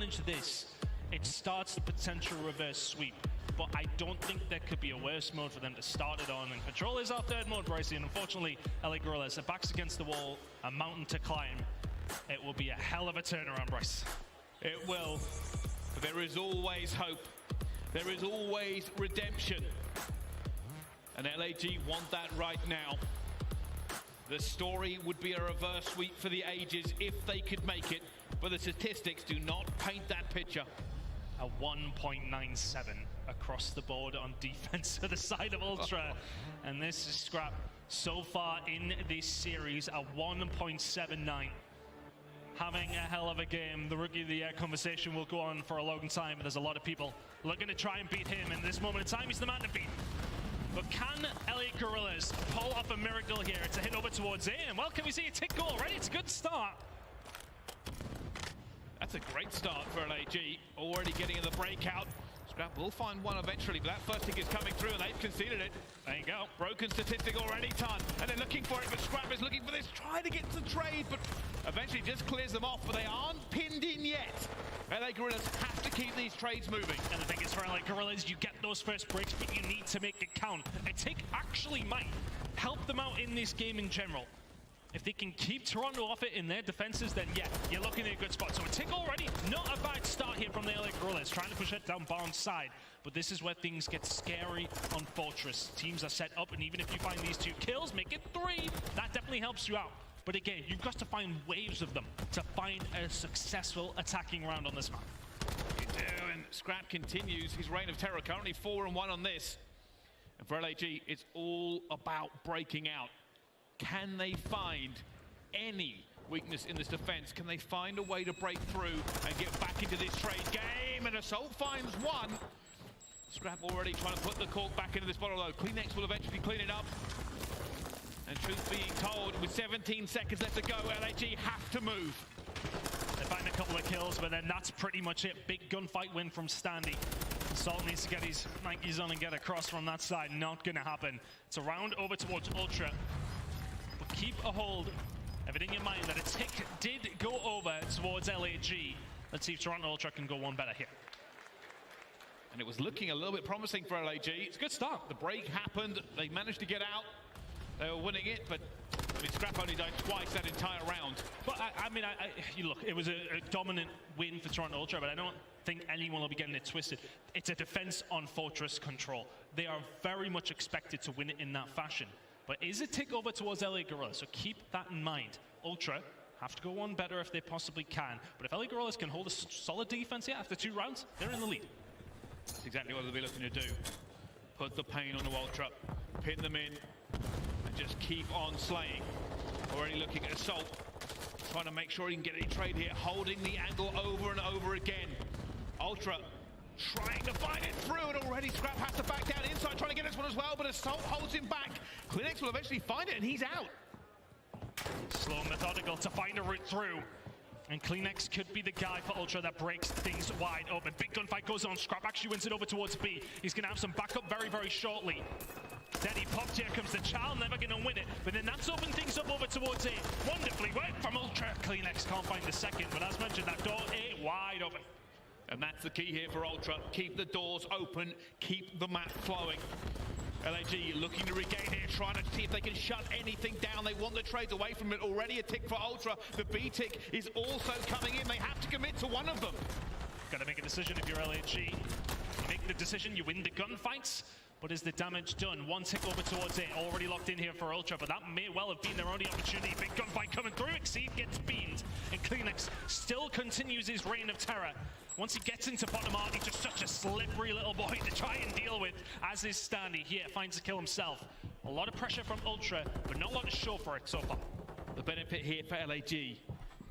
manage this, it starts the potential reverse sweep. But I don't think there could be a worse mode for them to start it on. And Control is our third mode, Brycey, and unfortunately, LA Gorillas, their backs against the wall, a mountain to climb. It will be a hell of a turnaround, Bryce. It will. But there is always hope. There is always redemption. And LAG want that right now. The story would be a reverse sweep for the ages if they could make it, but the statistics do not paint that picture. A 1.97 across the board on defense for the side of Ultra. And this is Scrap so far in this series, a 1.79. Having a hell of a game. The Rookie of the Year conversation will go on for a long time, but there's a lot of people looking to try and beat him. And this moment in time, he's the man to beat. But can LA Gorillas pull off a miracle here to hit over towards A? And well, can we see a tick goal already? It's a good start. That's a great start for LAG, already getting in the breakout. Scrap will find one eventually, but that first tick is coming through and they've conceded it. There you go. Broken statistic already done, and they're looking for it, but Scrap is looking for this, trying to get to the trade, but eventually just clears them off, but they aren't pinned in yet. LA Gorillas have to keep these trades moving. And the thing is, for LA Gorillas, you get those first breaks, but you need to make it count. A tick actually might help them out in this game in general. If they can keep Toronto off it in their defenses, then yeah, you're looking at a good spot. So a tick already, not a bad start here from the LA Gorillas, trying to push it down Barnes' side. But this is where things get scary on Fortress. Teams are set up, and even if you find these 2 kills, make it 3. That definitely helps you out. But again, you've got to find waves of them to find a successful attacking round on this map. You do, and Scrap continues his reign of terror, currently 4-1 on this. And for LAG, it's all about breaking out. Can they find any weakness in this defense? Can they find a way to break through and get back into this trade game? And Assault finds one. Scrap already trying to put the cork back into this bottle, though. Kleenex will eventually clean it up. And truth being told, with 17 seconds left to go, LAG have to move. They find a couple of kills, but then that's pretty much it. Big gunfight win from Standy. Salt needs to get his Nikes on and get across from that side. Not going to happen. It's a round over towards Ultra. But keep a hold of it in your mind that a tick did go over towards LAG. Let's see if Toronto Ultra can go one better here. And it was looking a little bit promising for LAG. It's a good start. The break happened. They managed to get out. They were winning it, but I mean, Scrap only died twice that entire round. But you look, it was a dominant win for Toronto Ultra, but I don't think anyone will be getting it twisted. It's a defense on Fortress control. They are very much expected to win it in that fashion. But is it tick over towards LA Gorillas? So keep that in mind. Ultra have to go one better if they possibly can. But if LA Gorillas can hold a solid defense here after 2 rounds, they're in the lead. That's exactly what they'll be looking to do. Put the pain on the Ultra, pin them in, and just keep on slaying. Already looking at Assault, trying to make sure he can get any trade here, holding the angle over and over again. Ultra trying to find it through, and already Scrap has to back down inside, trying to get this one as well, but Assault holds him back. Kleenex will eventually find it, and he's out. Slow and methodical to find a route through. And Kleenex could be the guy for Ultra that breaks things wide open. Big gunfight goes on. Scrap actually wins it over towards B. He's going to have some backup very, very shortly. Then he popped. Here comes the Child, never going to win it. But then that's opened things up over towards A. Wonderfully worked from Ultra. Kleenex can't find the second, but as mentioned, that door A wide open. And that's the key here for Ultra. Keep the doors open, keep the map flowing. LAG looking to regain here, trying to see if they can shut anything down. They want the trades away from it. Already a tick for Ultra. The B tick is also coming in. They have to commit to one of them. Got to make a decision if you're LAG. You make the decision, you win the gunfights. But is the damage done? One tick over towards it. Already locked in here for Ultra, but that may well have been their only opportunity. Big gunfight coming through. Exceed gets beamed. And Kleenex still continues his reign of terror. Once he gets into bottom art, he's just such a slippery little boy to try and deal with, as is Standy. Here, finds the kill himself. A lot of pressure from Ultra, but not a lot to show for it so far. The benefit here for LAG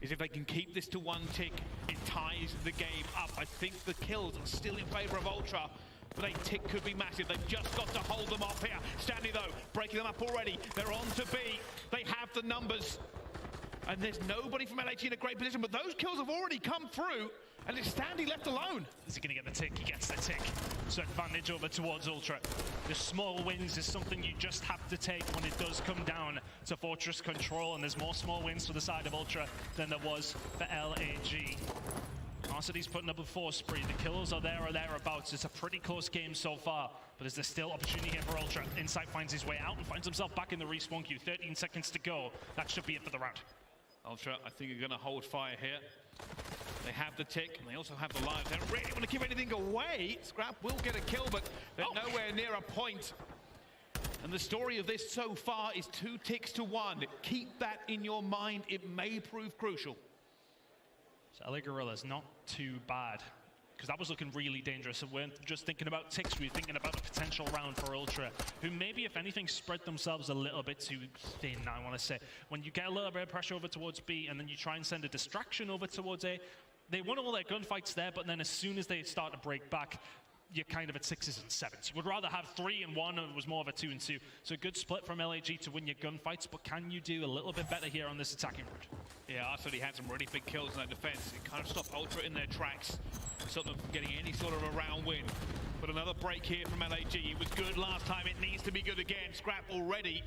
is if they can keep this to one tick, it ties the game up. I think the kills are still in favor of Ultra, but a tick could be massive. They've just got to hold them off here. Standy, though, breaking them up already. They're on to B. They have the numbers. And there's nobody from LAG in a great position, but those kills have already come through, and it's Standy left alone. Is he going to get the tick? He gets the tick. So advantage over towards Ultra. The small wins is something you just have to take when it does come down to Fortress control, and there's more small wins for the side of Ultra than there was for LAG. Arcity's putting up a 4 spree. The kills are there or thereabouts. It's a pretty close game so far, but is there still opportunity here for Ultra? Insight finds his way out and finds himself back in the respawn queue. 13 seconds to go. That should be it for the round. Ultra, I think, are going to hold fire here. They have the tick, and they also have the lives. They don't really want to give anything away. Scrap will get a kill, but they're nowhere near a point. And the story of this so far is 2 ticks to 1. Keep that in your mind. It may prove crucial. So LA Gorillas, not too bad, because that was looking really dangerous. And we weren't just thinking about ticks, we were thinking about a potential round for Ultra, who maybe, if anything, spread themselves a little bit too thin, I want to say. When you get a little bit of pressure over towards B, and then you try and send a distraction over towards A, they won all their gunfights there, but then as soon as they start to break back, you're kind of at 6s and 7s. You would rather have 3 and 1, and it was more of a 2 and 2. So a good split from LAG to win your gunfights, but can you do a little bit better here on this attacking route? Yeah, Arcity had some really big kills in that defense. It kind of stopped Ultra in their tracks, stopped them from getting any sort of a round win. But another break here from LAG. It was good last time, it needs to be good again. Scrap already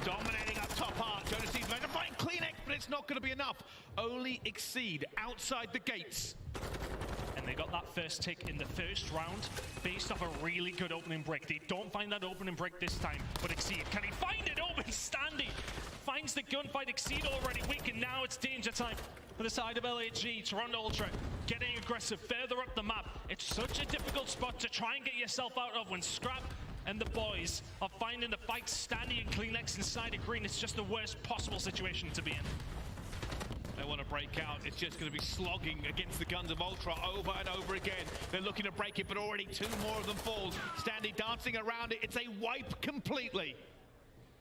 dominating up top art. Jonas Seeds managed to find Kleenex, but it's not going to be enough. Only Exceed outside the gates. And they got that first tick in the first round based off a really good opening break. They don't find that opening break this time, but Exceed, can he find it? Oh, he's standing. Finds the gunfight. Exceed already weak, and now it's danger time for the side of LAG. Toronto Ultra getting aggressive further up the map. It's such a difficult spot to try and get yourself out of when Scrap and the boys are finding the fight standing in Kleenex inside of green. It's just the worst possible situation to be in. They want to break out. It's just going to be slogging against the guns of Ultra over and over again. They're looking to break it, but already 2 more of them falls. Standing, dancing around it. It's a wipe completely.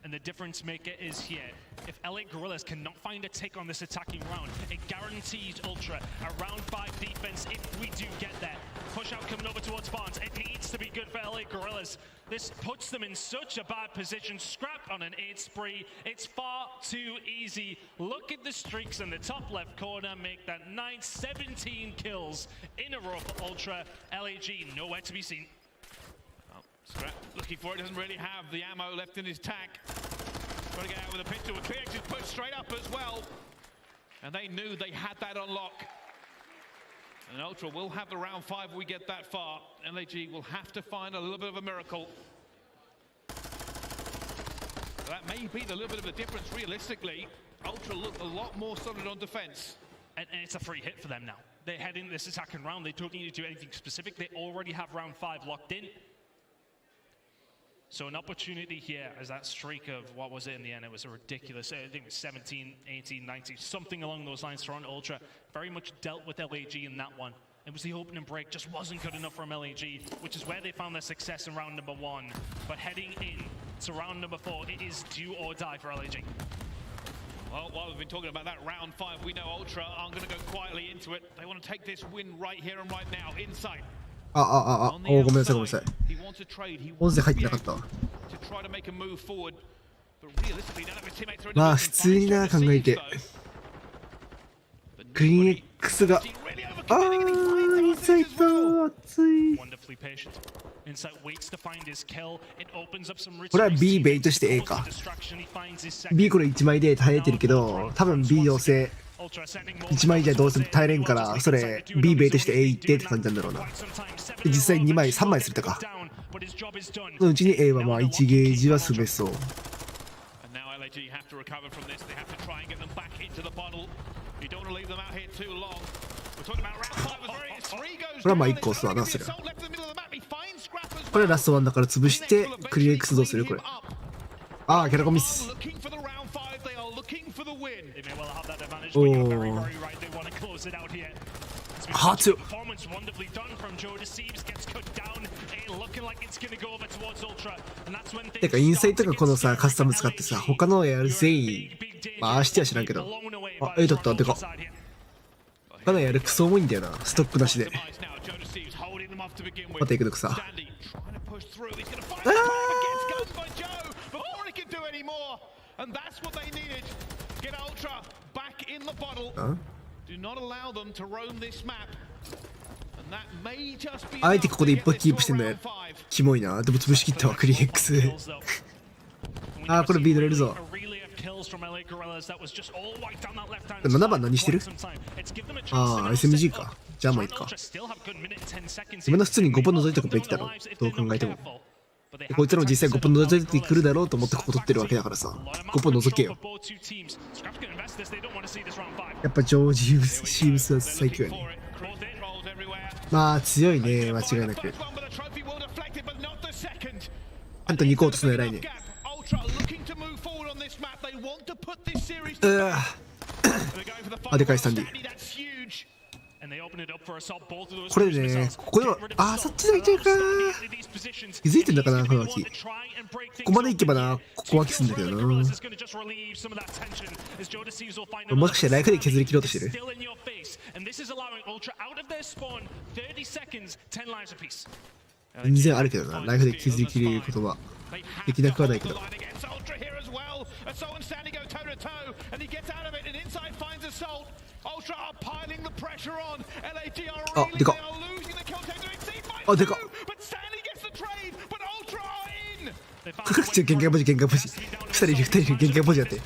And the difference maker is here. If LA Gorillas cannot find a tick on this attacking round, it guarantees Ultra a round 5 defense if we do get there. Push out coming over towards Barnes. It needs to be good for LA Gorillas. This puts them in such a bad position. Scrap on an 8 spree. It's far too easy. Look at the streaks in the top left corner. Make that 17 kills in a row for Ultra. LAG nowhere to be seen. Scrap looking for it, doesn't really have the ammo left in his tank. Trying to get out with a pistol. Kleenex is pushed straight up as well. And they knew they had that on lock. And Ultra will have the round 5 if we get that far. LAG will have to find a little bit of a miracle. That may be the little bit of a difference realistically. Ultra look a lot more solid on defense. And it's a free hit for them now. They head into this attacking round. They don't need to do anything specific. They already have round 5 locked in. So an opportunity here as that streak of, what was it in the end? It was a ridiculous, I think it was 17, 18, 19, something along those lines. Toronto Ultra very much dealt with LAG in that one. It was the opening break, just wasn't good enough from LAG, which is where they found their success in round number 1. But heading in to round number 4, it is do or die for LAG. Well, while we've been talking about that round 5, we know Ultra aren't going to go quietly into it. They want to take this win right here and right now, inside. ごめんなさいごめんなさい。音声入ってなかったわ。まあ普通にな考えて。クリーン X が。インサイト熱い。これは B ベイトして A か。B これ1枚で耐えてるけど、多分 B 要請。1枚じゃどうせ耐えれんから、それ B ベイトして A 行ってって感じなんだろうな。で実際2枚3枚するとか。そのうちに A はまあ1ゲージは滑そう。これはまあ1個押すわな、それは。これラスト1だから潰してクリエ X どうするこれ。ああ、キャラコンミス。おお。はあ、強っ。てかインサイトとかこのさカスタム使ってさ他のやる全員まあああしては知らんけどあ、A だったてか他のやるクソ重いんだよなストックなしでまた行くとくさあえてここで一歩キープしてんのやキモいな。でも潰しきったわクリーン X あーこれ B 取れるぞ7番何してる？ああ、SMG か。じゃあまあいいか。今の普通に5本覗いておくべきだろ。どう考えても。こいつらも実際5本覗いてくるだろうと思ってここ取ってるわけだからさ。5本覗けよ。やっぱジョージ・シームスは最強やね。まあ強いね、間違いなく。あんたに行こうとするの偉いね。あ、でかいスタンディ。これね、ここでは、あ、そっちだいちゃうか。気づいてんだかな、この脇。ここまで行けばな、ここ脇すんだけどな。もしかしてライフで削り切ろうとしてる？全然あるけどな、ライフで削り切ることはできなくはないけど。あ、でかっ。あ、でかっ。かかっちゃう、限界ポジ、限界ポジ。2人いる、2人いる、限界ポジやって。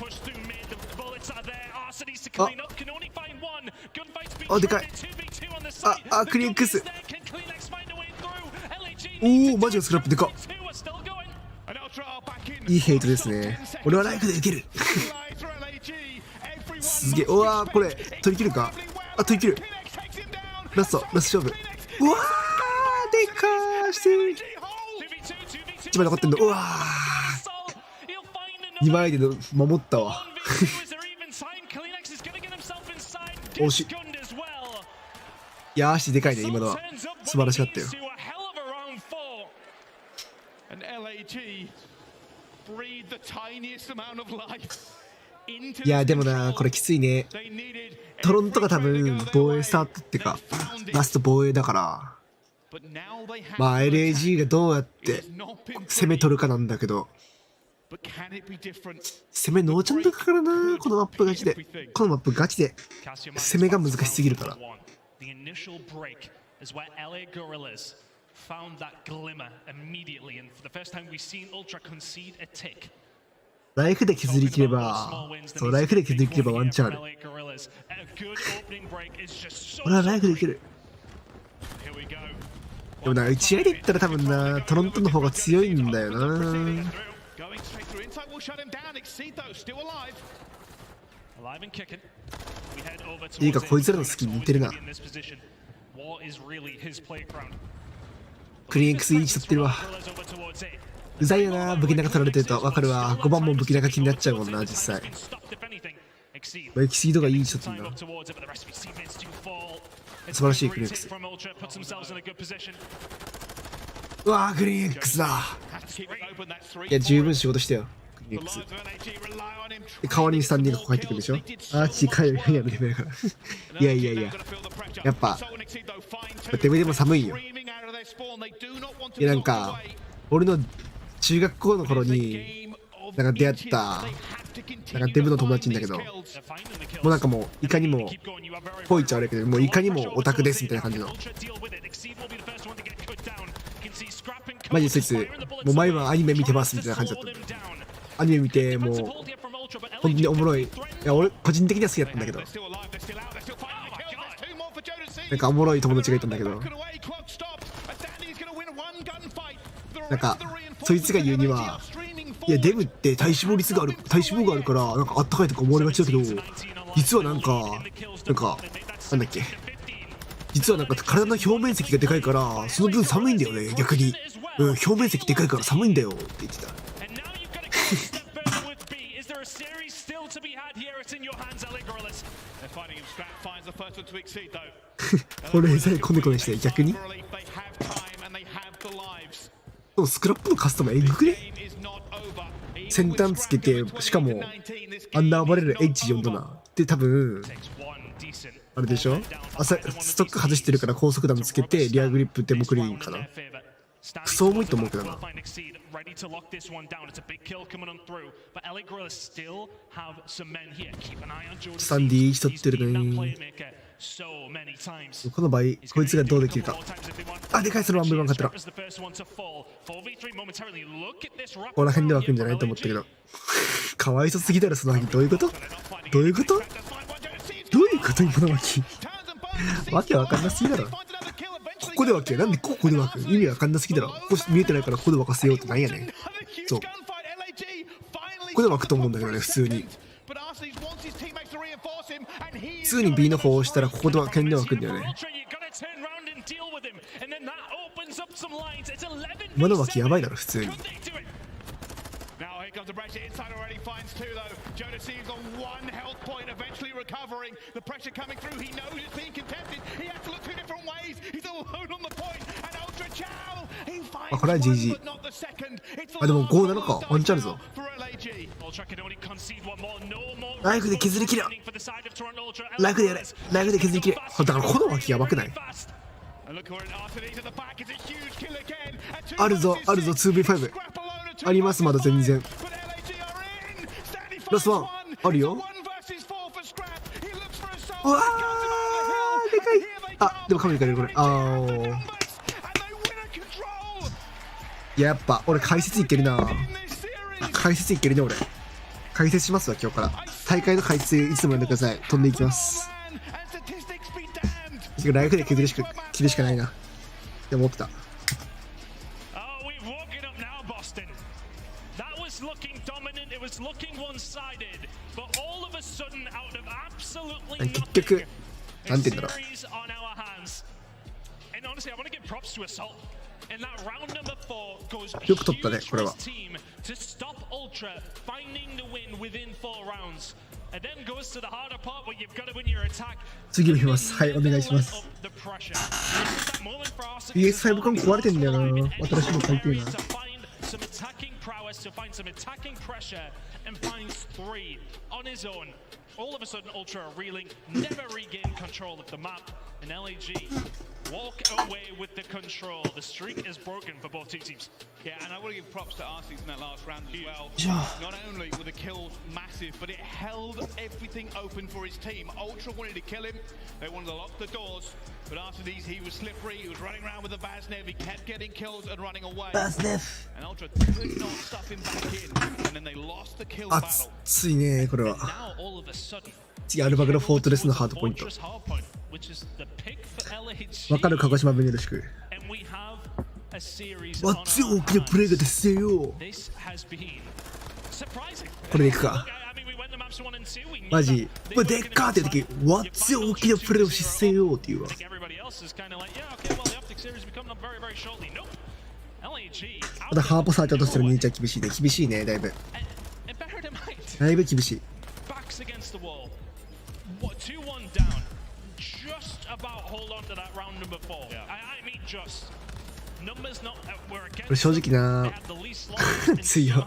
あ、でかい。あ、クリエックス。おお、マジのスクラップでかっ。いいヘイトですね。俺はライフでいける。すげえ。うわー、これ取り切るか。あ、取り切る。ラスト勝負。うわー、でかーしてる。1枚残ってんの。うわー、2枚での守ったわ。惜しい。いやーしでかいね、今のは素晴らしかったよ。いやでもな、これきついね。トロントが多分防衛スタートってかラスト防衛だから、まあ LAG がどうやって攻め取るかなんだけど、攻めノーチャンとかからな。このマップガチで、このマップガチで攻めが難しすぎるから。ライフで削り切れば、そう、ライフで削り切ればワンチャンある。俺はライフでいける。でもな、打ち合いで言ったら多分な、トロントの方が強いんだよな。いいか、こいつらのスキン似てるな。クリーン X いい位置取ってるわ。うざいよな、武器長取られてると。わかるわ。5番も武器長気になっちゃうもんな、実際。エキシードがいい位置取ってるな。素晴らしいクリーン X。うわー、クリーン X だ。いや、十分仕事したよ、クリーン X。代わりにスタンディングここ入ってくるでしょ。あーち帰るやめてくれるから。いやいやいや、やっぱてめえでも寒いよ。いや、なんか俺の中学校の頃になんか出会ったなんかデブの友達んだけど、もうなんかもういかにもぽいっちゃ悪いけど、もういかにもオタクですみたいな感じの。マジでそいつもう毎晩アニメ見てますみたいな感じだった。アニメ見てもう本当におもろい。いや、俺個人的には好きだったんだけど、なんかおもろい友達がいたんだけど、なんかそいつが言うには、いやデブって体脂肪があるからなんかあったかいとか思われがちだけど、実はなんかなんだっけ、実はなんか体の表面積がでかいからその分寒いんだよね、逆に。うん、表面積でかいから寒いんだよって言ってた。俺さえコネコネして逆に。でもスクラップのカスタムエグくね。先端つけて、しかもアンダーバレル H4 だな。で多分あれでしょ、ストック外してるから高速弾つけてリアグリップデモクリーンかな。クソ重いと思うけどな。スタンディーしとってるね。この場合こいつがどうできるか。あ、でかい、そのワンブルマン勝ったら。ここら辺で湧くんじゃないと思ったけど。かわいそすぎだろ、その脇。どういうことどういうことどういうこと今の脇。わけわかんなすぎだろ。ここで湧け。なんでここで湧く意味わかんなすぎだろ。ここ見えてないからここで湧かせようってなんやねん。そう。ここで湧くと思うんだけどね、普通に。普通に B の方を押したらここで剣で湧くんだよね。今の脇やばいだろ、普通に。あ、これは GG。あ、でも5なのか。ワンチャンあるぞ。ライフで削りきれ。ライフでやれ。ライフで削りきれ。だからこの脇やばくない？あるぞ、あるぞ、2v5。あります、まだ全然。ラストワン、あるよ。うわー、でかい。あ、でもカメラいかれる、これ。やっぱ、俺解説いけるな。解説いけるね、俺。解説しますわ、今日から。大会の解説いつもやってください。飛んでいきます。ライフで削るしかないなって思ってた。結局なんて言うんだろう。よく取ったね、これは。次を見ます。はい、お願いします。PS5 缶壊れてんだよな。新しいの買いてえな。All of a sudden, Ultra are reeling, never regain control of the map, and LAG walk away with the control. The streak is broken for both two teams. Yeah, and I want to give props to Arceus in that last round as well. Not only were the kills massive, but it held everything open for his team. Ultra wanted to kill him, they wanted to lock the doors, but Arceus, he was slippery, he was running around with the Baznev, he kept getting kills and running away. Baznev! And Ultra could not stuff him back in, and then they lost the kill battle. 熱いね、これは。次、アルバグのフォートレスのハードポイント。わかる、鹿児島弁よろしく。わっつい大きなプレーがですよ。これでいくか。マジ、これでっかーって時、わっつい大きなプレーを失せよっていうわ。またハーポサーチャーとしての兄ちゃん厳しいね。厳しいね、だいぶ。だいぶ厳しい。2-1 down. Just about hold on to that round number 4. I mean just. Numbers not were against. これ正直な。強いよ。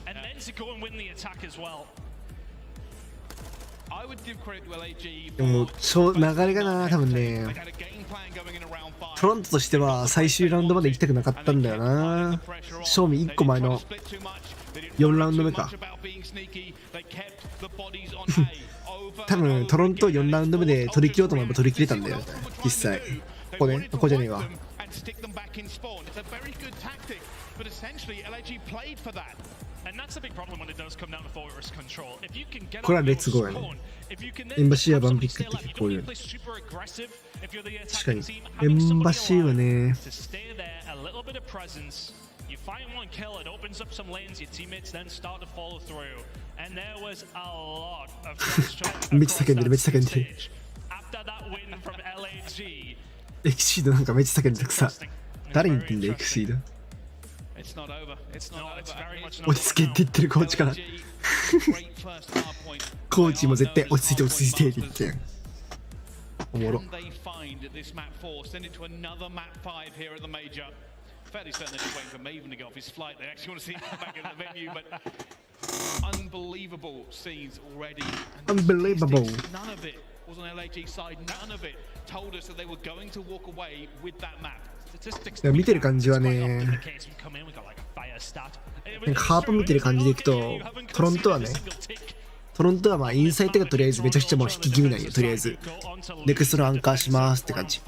And then to go and win the attack as well. I would give credit to LAG. でも流れがな、多分ね。トロントとしては最終ラウンドまで行きたくなかったんだよな。正味1個前の4ラウンド目か。多分トロント4ラウンド目で取り切ろうと思えば取り切れたんだよ、実際。ここね、ここじゃねえわ。これはレッツゴーやね。エンバシーやバンピックって結構言う。確かに。エンバシーはね。You find one kill, it opens up some lanes, your teammates then start to follow through. And there was a lot of frustration across that stage. After that win from LAG. エクシードなんかめっちゃ叫んでたくさ。誰に言ってんだよ、エクシード。落ち着けって言ってるコーチから。コーチも絶対落ち着いて落ち着いてって言ってん。おもろ。Fairly certain that he's waiting for Maven to get off his flight. They actually want to see him back in the venue, but unbelievable scenes already. Unbelievable. None of it was on LAG's side. None of it told us that they were going to walk away with that map. 見てる感じはね、なんかハープ見てる感じでいくと、トロントはね、トロントはまあインサイトがとりあえずめちゃくちゃもう引き気味なんよ。とりあえずネクストのアンカーしますって感じ。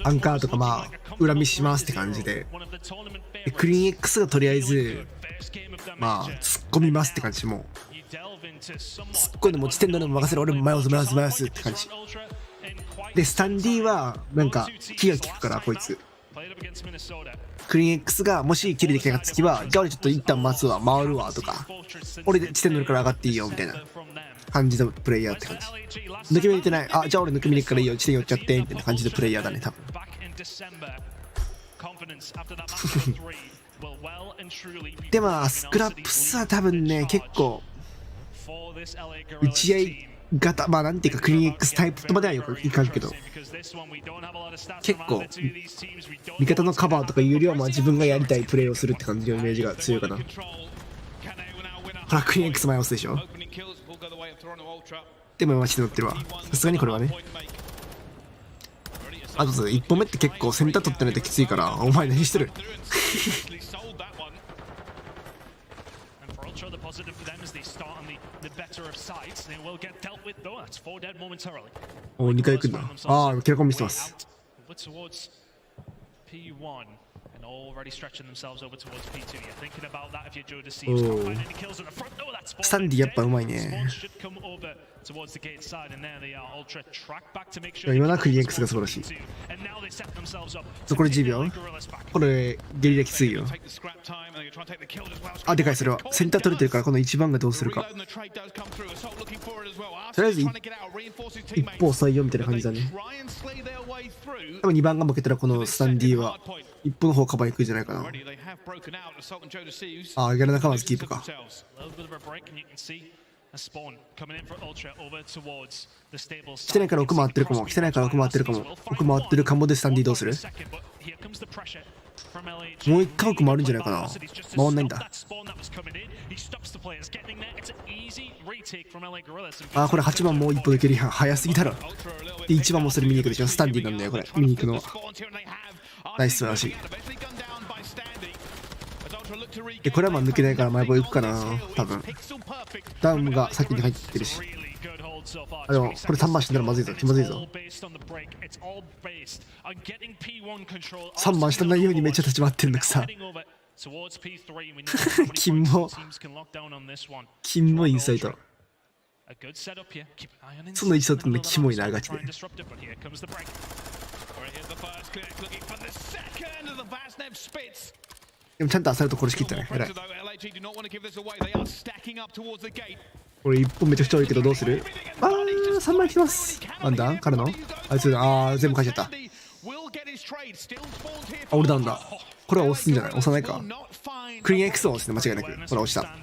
アンカーとかまあ裏見しますって感じで、クリーン X がとりあえずまあ突っ込みますって感じ。もう突っ込んで持ち点のでも任せる、俺も迷わすって感じで、スタンディはなんか気が利くから、こいつクリーン X がもしキルできなかった時は、じゃあ俺ちょっと一旦待つわ、回るわとか、俺で地点乗るから上がっていいよみたいな感じのプレイヤーって感じ。抜け目入れてない、あ、じゃあ俺抜け目に行くからいいよ、地点寄っちゃってみたいな感じでプレイヤーだね、多分。でまあスクラップスは多分ね、結構打ち合い型、まあなんていうかクリーン X タイプとまではいかんけど、結構味方のカバーとかいうよりはまあ自分がやりたいプレーをするって感じのイメージが強いかな。ほらクリーン X 迷わすでしょ。でも街で乗ってるわ、さすがにこれはね。あと1本目って結構センター取ってないときついから、お前何してるお、2回行くんだ。ああ、キラコン見せてます。スタンディやっぱうまいね。今なクリーン X が素晴らしい。残り10秒。これゲリラきついよ。あ、でかい。それはセンター取れてるから、この1番がどうするか。とりあえず一方採用みたいな感じだね。多分2番が負けたらこのスタンディは一歩の方カバー行くんじゃないかな。あ、ギャラ仲間ずキープか。来てないから奥回ってるかも。来てないから奥回ってるかも。奥回ってるかもでスタンディどうする？もう一回奥回るんじゃないかな。回んないんだ。あ、これ8番もう一歩抜けるやん。早すぎだろ。で1番もそれ見に行くでしょ。スタンディなんだよこれ。見に行くのはナイス、素晴らしい。これはまあ抜けないから前棒行くかな多分。ダウンが先に入ってるし。あ、でもこれ3番死んだらまずいぞ。気まずいぞ。3番死なないようにめっちゃ立ち回ってんのくさ。金もインサイト。その位置取ってんのキモいな、ガチで。でもちゃんとアサルト殺しきったね。偉い。これ1本めちゃくちゃ多いけどどうする？あー、3枚来てます。なんだからのあいつ、あー、全部返しちゃった。あ、俺ダウンだ。これは押すんじゃない？押さないか。クリーン X を押すね、間違いなく。ほら、押した。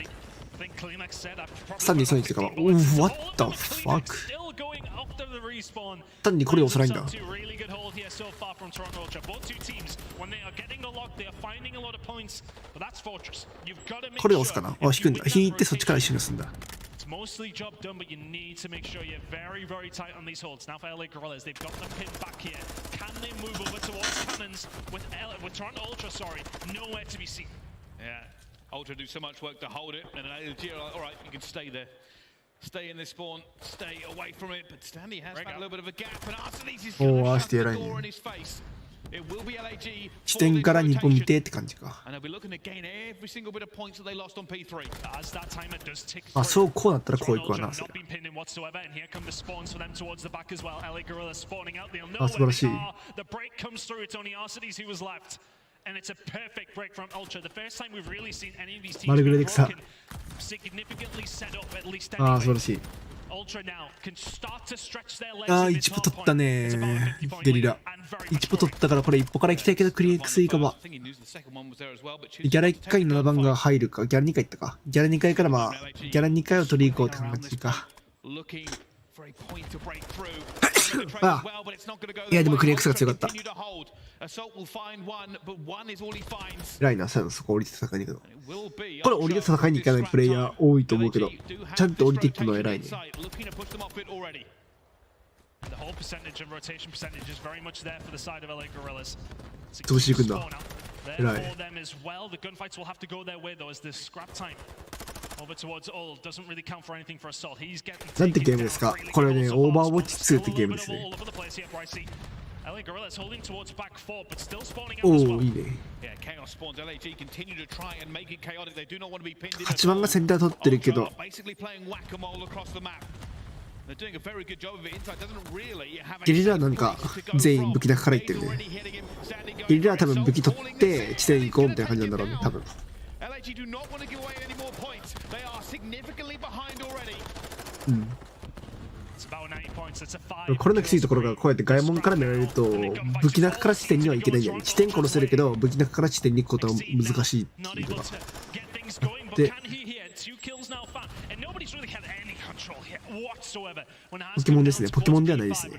スタンディソニックとかは、what the fuck？ スタンディこれ押さないんだ。これ押すかな。あ、引くんだ。引いてそっちから一緒に押すんだ。Mostly job done, but you need to make sure you're very, very tight on these holds. Now for LA Gorillas, they've got them pinned back here. Can they move over towards Cannons with Toronto Ultra? Sorry, nowhere to be seen. Yeah, Ultra do so much work to hold it, and LG are like, all right, you can stay there. Stay in this spawn, stay away from it. But Stanley has found a little bit of a gap, and Arsenis is going to shut the door in his face. 視点から2本見てって感じか。あ、そうこうなったらこういくわな。それあ、素晴らしい。丸ぐらいで草。あ、素晴らしい。あー、1歩取ったねー。ゲリラ1歩取ったからこれ1歩から行きたいけど、クリーン X いいかも。ギャラ1回7番が入るか。ギャラ2回いったか。ギャラ2回からまあギャラ2回を取り行こうって感じか。ああ、いやでもクリーン X が強かった。偉いな、そこ降りて戦いに行くの。これ降りて戦いに行かないプレイヤー多いと思うけど、ちゃんと降りていくのは偉いね。潰していくんだ。There Right. for them as well. The gunfights will have to go their way though, as this scrap time over towards Ul doesn't really count for anything for Assault. He's getting なんてゲームですかこれね、オーバーウォッチ2ってゲームですね。 all over the place here, Brycey. LA Gorillas holding towards back four, but still spawning out お as お、 well. いいね。 Yeah, chaos spawns. LAG continue to try and make it chaotic. They do not want to be pinned in. 8番がセンター取ってるけど、 Basically playing whack-a-mole across the map. They're doing a very good job of it. Inside doesn't really have ゲリラはなんか全員武器中から行ってるね。ゲリラは多分武器取って地点行こうみたいな感じなんだろうね、多分。 LAG do not want to give away any more points. They are significantly behind already. うん。 It's about 90 points. It's a 5. これのきついところがこうやって外門から見られると武器中から地点には行けないんだよね。地点殺せるけど武器中から地点に行くことは難しいっていうのが。 で、ポケモンですね。ポケモンではないですね。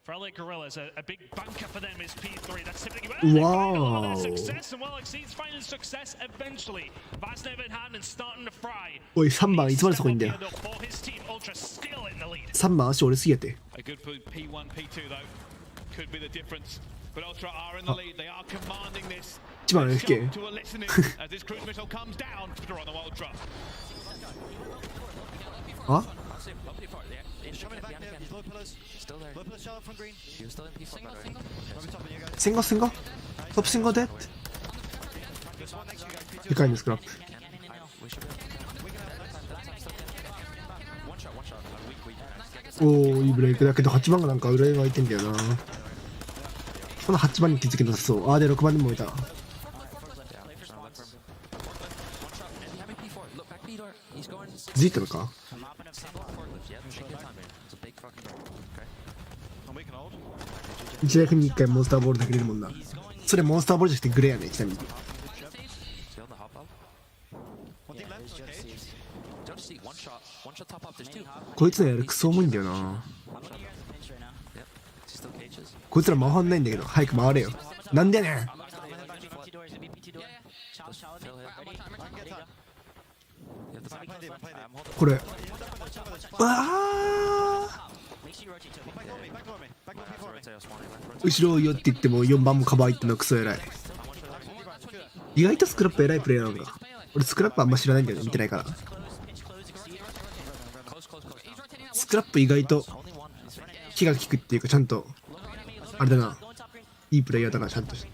For LA Gorillas, a big banker for them is P3. That's typically Wow. success and well exceeds finding success eventually. Vasnev in hand and starting to fry. おい、3番いつまでそこにいんだよ。For his team, Ultra still in the lead. 3番足折れすぎやて。 A good P1, P2 though could be the difference. But Ultra are in the lead. They are commanding this. 1番 FK。 To a listening as this cruise missile comes down. On the Ultra. あセンガトップセンガででかいんですクラップ。おお、いいブレイクだけど8番がなんか裏が空いてんだよな。この8番に気づけなさそう。あーで6番にもいた。気づいたのか。1ライフに1回モンスターボールだけ出るもんな。それモンスターボールじゃなくてグレーやね、ちなみに。こいつらやるクソ重いんだよな。こいつら回んないんだけど早く回れよ。なんでやねん。これうわあ、後ろをよって言っても4番もカバーいってのクソ偉い。意外とスクラップ偉いプレイヤーなんだ。俺スクラップあんま知らないんだよね、見てないから。スクラップ意外と気が利くっていうか、ちゃんとあれだな、いいプレイヤーだな、ちゃんとして。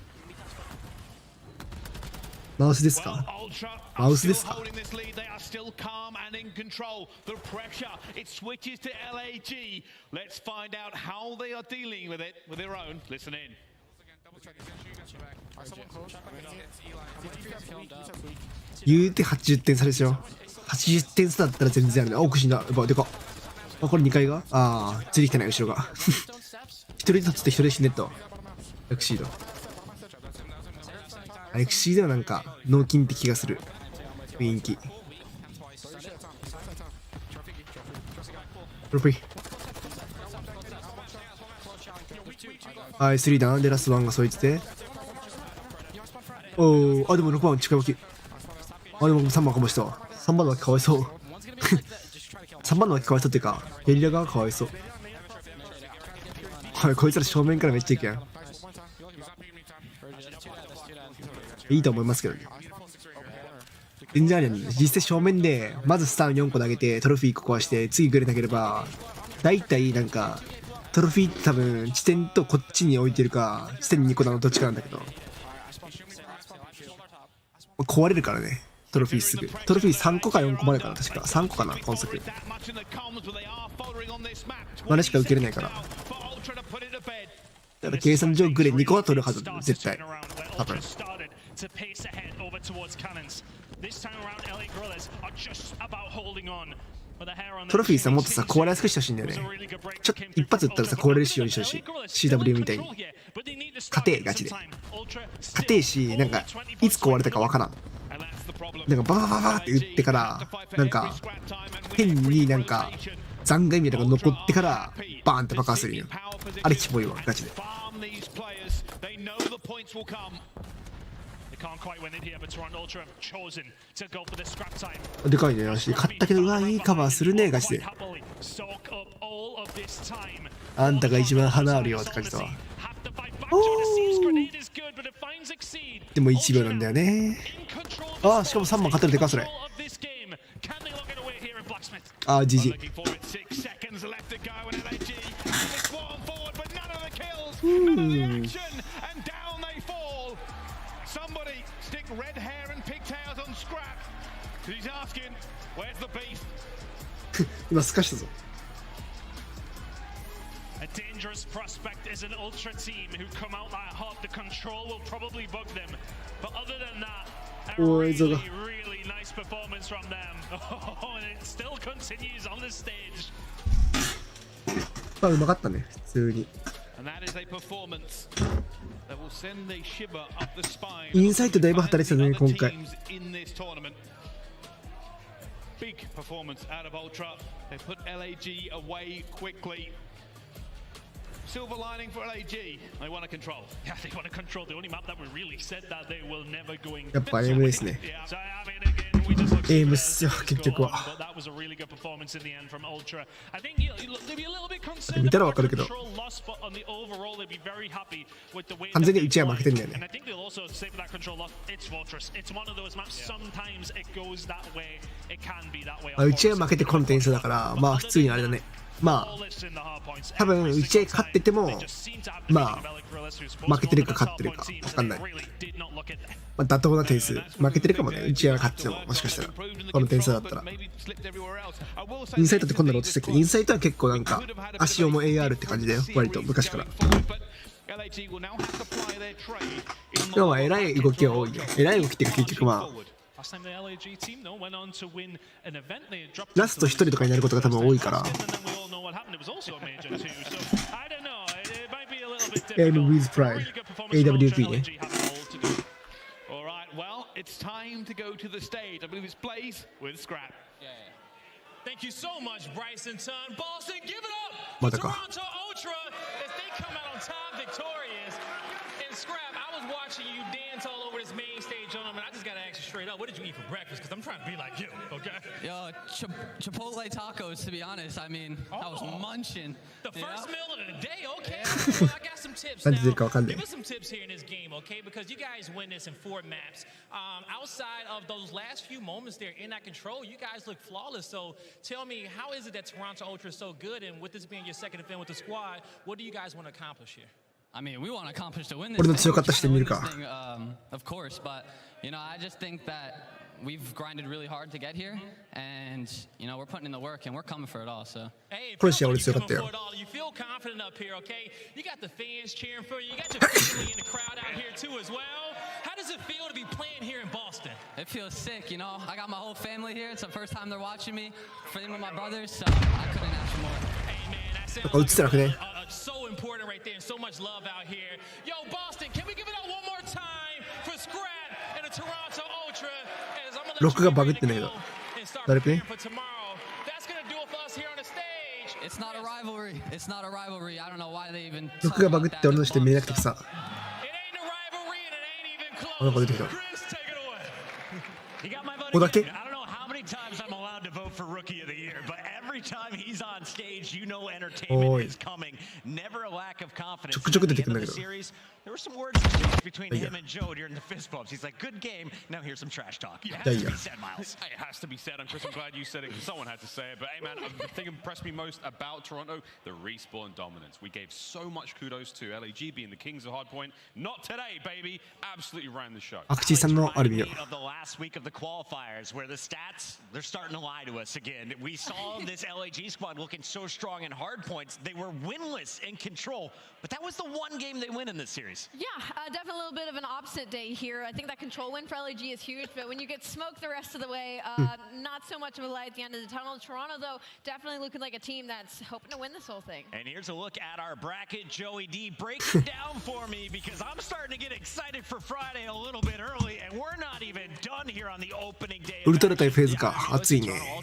マウスですか？マウスですか？Still calm and in control. The pressure, it switches to LAG. Let's find out how they are dealing with it with their own. Listen in. 言うて80点差でしょ。80点差だったら全然あるね。あ、おかしいな。やっぱでかっ。あ、これ2階がああ、ついてきてない、後ろが。一人で立つって一人で死んでったわ。エクシード。エクシードはなんか、脳筋って気がする。雰囲気。ロピー。はい、3ダウンでラス1がそいつで。おお、あ、でも6番近い脇。あ、でも3番かもしたわ。3番の脇かわいそう。3番の脇かわいそうっていうか、ゲリラ側かわいそう。はい、こいつら正面からめっちゃいけん。いいと思いますけどね。全然ありやんね。実際正面でまずスタン4個投げてトロフィー1個壊して次グレなければ大体なんかトロフィー多分地点とこっちに置いてるか地点に2個なのどっちかなんだけど壊れるからね。トロフィーすぐトロフィー3個か4個までかな、確か3個かな今作。まだしか受けれないから。だから計算上グレ2個は取るはず絶対多分。トロフィーさもっとさ壊れやすくしてほしいんだよね。ちょっと一発撃ったらさ壊れる仕様にしてほしい。 CW みたいに勝てガチで勝てし、なんかいつ壊れたかわからん。なんかババババって撃ってからなんか変になんか残骸みたいなのが残ってからバーンって爆破するよ。あれキモいわガチで。でかいね足勝ったけど、うわいいカバーするねガチで。あんたが一番花あるよって感じだわ。おーでも1秒なんだよね。ああ、しかも3番勝てるでかそれ。ああ、GG。今すかしたぞ。A dangerous prospect is an ultra team who come out that hot. The control will probably bug them, but other than that, a really, really nice performance from them. Oh, and it still continues on the stage. まあうまかったね、普通に。インサイトだいぶ働いてたね、今回。Big performance out of Ultra. They put LAG away quickly. Silver lining for LAG. They want to control. Yeah, they want to control the only map that we really said that they will never going. やっぱ AM ですね。AM っすよ、結局は。見たらわかるけど、完全にうちは負けてんだよね。うちは負けてこの点数だから、まあ普通にあれだね。まあ多分うちは勝ってても、まあ負けてるか勝ってるか分かんない。まあ、妥当な点数、負けてるかもね。うちは勝ってても、もしかしたらこの点数だったら。インサイトってこんなの落ちてきて、インサイトは結構なんか足重 AR って感じだよ、割と昔から。でも偉い動きは多いよ。偉い動きっていうか結局まあラスト1人とかになることが多分多いから。AM with pride AWP ね。またか。Watching you dance all over this main stage on them, and I just gotta ask you straight up, what did you eat for breakfast? Because I'm trying to be like you, okay? Yo, Chipotle tacos, to be honest. I mean, I was munching. The first meal of the day, okay? Well, I got some tips now. Give us some tips here in this game, okay? Because you guys win this in 4 maps. Outside of those last few moments there in that control, you guys look flawless. So tell me, how is it that Toronto Ultra is so good? And with this being your second event with the squad, what do you guys want to accomplish here? I mean, we want to accomplish to win this thing, of course, but you know, I just think that we've grinded really hard to get here, and you know, we're putting in the work and we're coming for it all. So hey, you feel confident up here, okay? You got the fans cheering for you. You got your family in the crowd out here too as well. How does it feel to be playing here in Boston? It feels sick, you know. I got my whole family here. It's the first time they're watching me, playing with my brothers, so I couldn't ask for more. Hey man, that sounds like so important right there, and so much love out here. Yo, Boston, can we give it up one more time for Scrap and the Toronto Ultra? As I'm gonna let you go and start preparing for tomorrow. That's gonna do it for us here on the stage. It's not a rivalry. It's not a rivalry. I don't know why they even. 録がバグって俺のして見えなくてさ。あ、なんか出てきた。ここだけちょくちょく出てくるんだけど。There were some words between him and Joe during the fist bumps. He's like, good game. Now here's some trash talk. It has to be said, Miles. It has to be said. Chris, I'm glad you said it because someone had to say it. But hey, man, the thing that impressed me most about Toronto, the respawn dominance. We gave so much kudos to LAG being the kings of hardpoint. Not today, baby. Absolutely ran the show. アクチーさんのある意味 of the last week of the qualifiers, where the stats, they're starting to lie to us again. We saw this LAG squad looking so strong in hardpoints. They were winless in control, but that was the one game they win in this series. Yeah, definitely a little bit of an opposite day here. I think that control win for LAG is huge, but when you get smoked the rest of the way, not so much of a light at the end of the tunnel. Toronto, though, definitely looking like a team that's hoping to win this whole thing. And here's a look at our bracket. Joey D, break it down for me, because I'm starting to get excited for Friday a little bit early, and we're not even done here on the opening day. ウルトラ対フェーズか、熱いね。I'm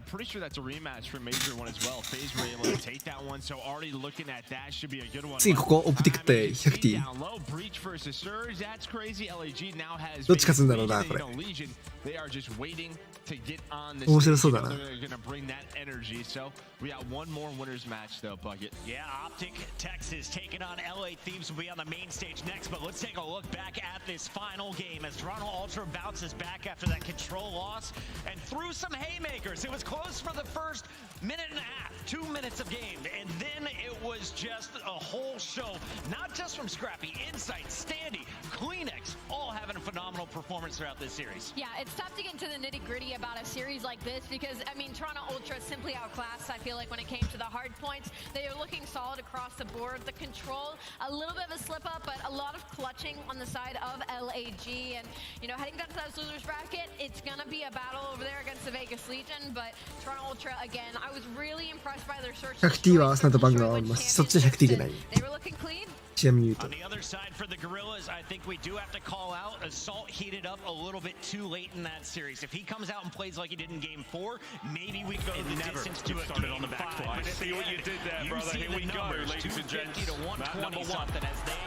pretty sure that's a rematch from Major one as well. FaZe were able to take that one, so already looking at that should be a good one. 次ここオプティクって100T い。 down low, breach versus surge. That's crazy. LAG now has どっち勝つんだろうな、これ。 Legion. They are just waiting to get on the 面白 stage. そう You だ know な。 they're going to bring that energy. So we got one more winners match though, Bucket. Yeah, Optic Texas taking on LA Thieves will be on the main stage next, but let's take a look back at this final game as Toronto Ultra bounces back after that control loss and threw some haymakers. It was close for the first minute and a half, 2 minutes of game, and then it was just a whole show, not just from Scrappy, Insight, Standy, Kleenex, all having a phenomenal performance throughout this series. Yeah, it's tough to get into the nitty-gritty about a series like this because, I mean, Toronto Ultra simply outclassed, I feel like, when it came to the hard points. They are looking solid across the board. The control, a little bit of a slip-up, but a lot of clutching on the side of LAG. And, you know, heading down to that losers bracket, it's going to be a battle over there against the Vegas Legion, but Toronto Ultra, again, I was really impressed by their search. 100T はアーセナルとバンガーはそっちの 100T じゃない。 They were looking clean. ちなみに言うと On the other side for the Gorillas, I think we do have to call out Assault heated up a little bit too late in that series. If he comes out and plays like he did in Game 4, maybe we go the distance to a started Game on the back 5. foot. I But at see the what you end, did there, you brother. see Here the we go, numbers, ladies and 250 gents. to Map 120 number 1. something as they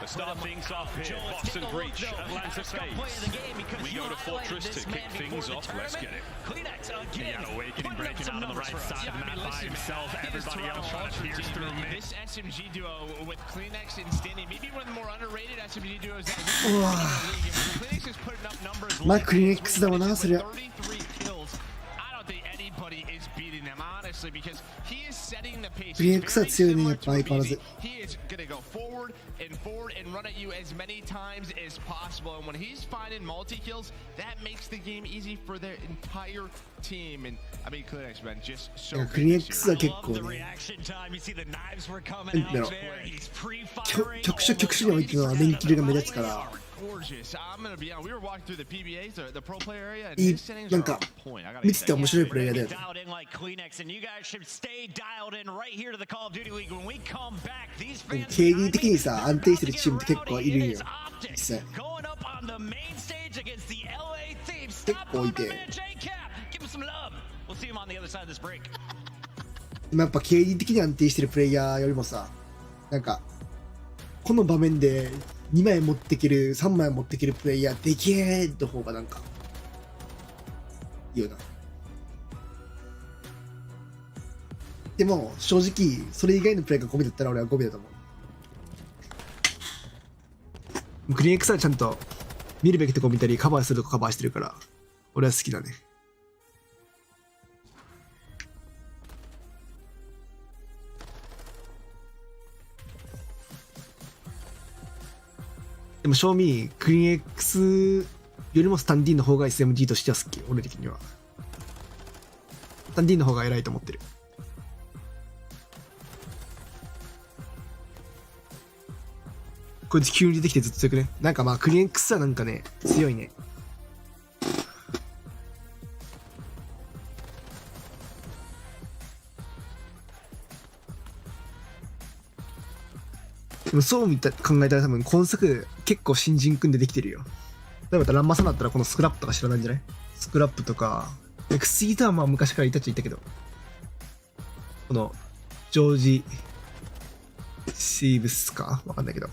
To start things off here, Joel, let's Boston take a look, Breach, though, Atlanta at the play of the game because We you go to highlighted Fortress this to man kick things before the off. Let's get tournament. it. Kleenex again. Piano Awakening putting up breaking some out on the numbers right for us. side of the map by himself. Everybody else trying to pierce through me. This SMG duo with Kleenex and Standy, maybe one of the more underrated SMG duos that Kleenex is putting up numbers. まあクリネックスだもんな、そりゃ。 33 kills. I don't think anybody is beating them, honestly, because he is setting the pace. クリネックスは強いね、やっぱ相変わらず。 He is going to go forward and run at you as many times as possible. And when he's finding multi-kills, that makes the game easy for their entire team. And I mean, Kleenex, man, just so クリネックスは I 結 love 構 the ね、 reaction time. You see the knives were coming なんだ out ろう。 there. He's pre-firing. 局所においての連キルが目立つから、 gorgeous. I'm going to be honest. We were walking through the PBAs, the pro player area, and いい his settings な are んか on point. I gotta 見 get てて that. 面白いプレイヤーだよね。 Dialed in like Kleenex, and you guys should stay dialed in right here to the Call of Duty League. When we come back, these fans KD 的にさ、安定してるチームって結構いるんよ。実際。 going up on the main stage against the LA Thieves. 結構いて。 J-Cap, give him some love. We'll see him on the other side of this break. でもやっぱ KD 的に安定してるプレイヤーよりもさ、なんか、この場面で2枚持ってける、3枚持ってけるプレイヤーでけーの方がなんか、いいよな。でも、正直、それ以外のプレイがゴミだったら俺はゴミだと思う。クリエン X はちゃんと見るべきとこ見たり、カバーするとこカバーしてるから、俺は好きだね。でも、正味、クリーン X よりもスタンディーンの方が SMG としては好き、俺的には。スタンディーンの方が偉いと思ってる。こいつ急に出てきてずっと強くね。なんかまあ、クリーン X はなんかね、強いね。でもそう考えたら多分今作結構新人組んでできてるよ。例えばランマさんだったらこのスクラップとか知らないんじゃない？スクラップとか、XE とはまあ昔からいたっちゃいたけど、このジョージ・シーブスかわかんないけど。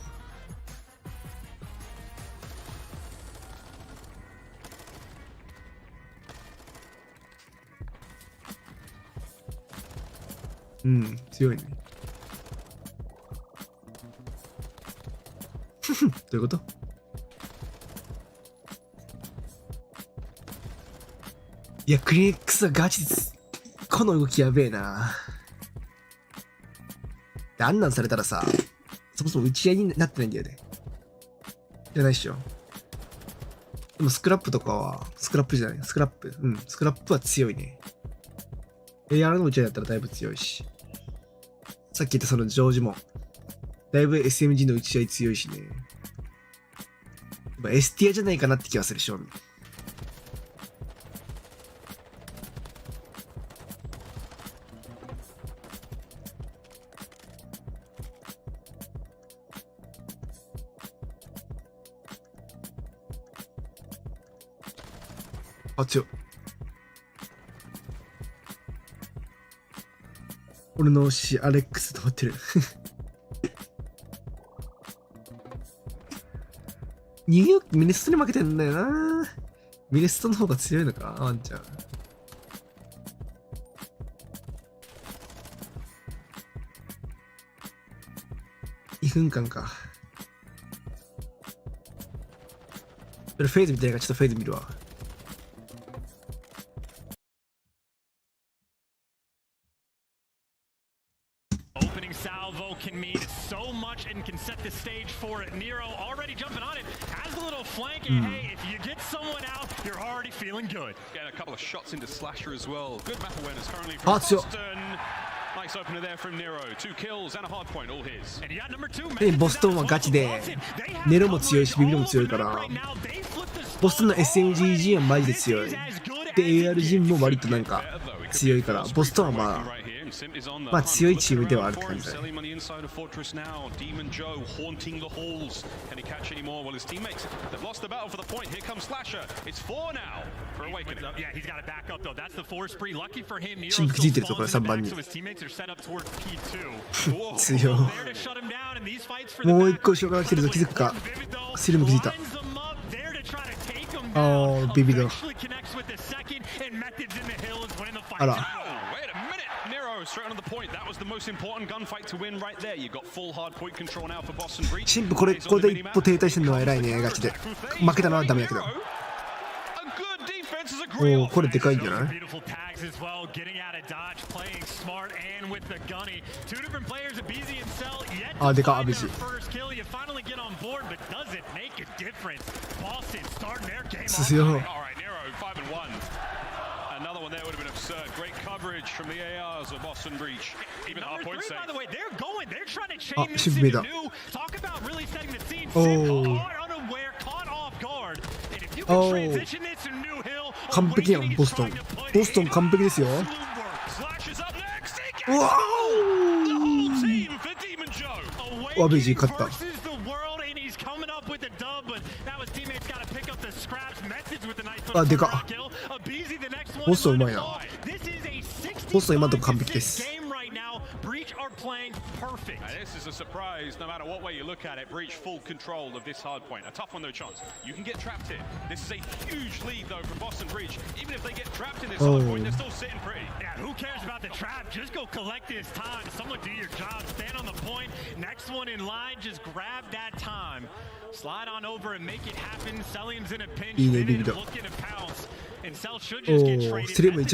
うん、強いね。どういうこと？いや、クリエックスはガチです。この動きやべえな。で、あんなんされたらさ、そもそも打ち合いになってないんだよね。じゃないっしょ。でもスクラップとかは、スクラップじゃない、スクラップ。うん、スクラップは強いね。AR の打ち合いだったらだいぶ強いし。さっき言ったそのジョージも、だいぶ SMG の打ち合い強いしね。S ティアじゃないかなって気がする、正味。あ、強い。俺の推し、アレックス止まってる。ニューヨーク、ミネストに負けてんだよな。ミネストの方が強いのか、ワンちゃん。2分間か。それフェーズみたいなからちょっとフェーズ見るわ。Opening salvo can mean so much and can set the stage for it. Nero already jumping on it, has a little flank, and hey, if you get someone out, you're already feeling good. Getting a couple of shots into Slasher as well. Good map awareness currently from Boston. Nice opener there from Nero. 2 kills and a hard point, all his. And you got number 2. でボストンはガチでネロも強いしビビロも強いからボストンの SMGG はマジで強いで ARG も割となんか強いからボストンはまあ強いチームではあるって感じだね。チーム気づいてるぞこれ3番に強いもう一個後ろから来てるぞ気づくかスリム気づいたああビビだあらシンプこれで一歩停滞してるのは偉いねガチで負けたのはダメやけどおおこれでかいんじゃないあでかアベジ強いAnother one there would have been absurd. Great coverage from the ARs of Boston Breach. Even hard point safe. By the way, they're going. They're trying to chain this into new. Talk about really setting the scene. Caught unaware, caught off guard. And if you can transition this to New Hill, 完璧やんボストン。ボストン完璧ですよ。うわお。アベジ勝った。あでかっ。ボストンうまいな。ボストン今のとこ完璧です。Breach are playing perfect. This is a surprise, no matter what way you look at it. Breach full control of this hard point. A tough one though, chance. You can get trapped here. This is a huge lead though from Boston Breach. Even if they get trapped in this hard point, they're still sitting pretty. Yeah, who cares about the trap? Just go collect this time. Someone do your job. Stand on the point. Next one in line, just grab that time. Slide on over and make it happen. Celium's in a pinch. Looking to pounce. And Cell should just get traded. And this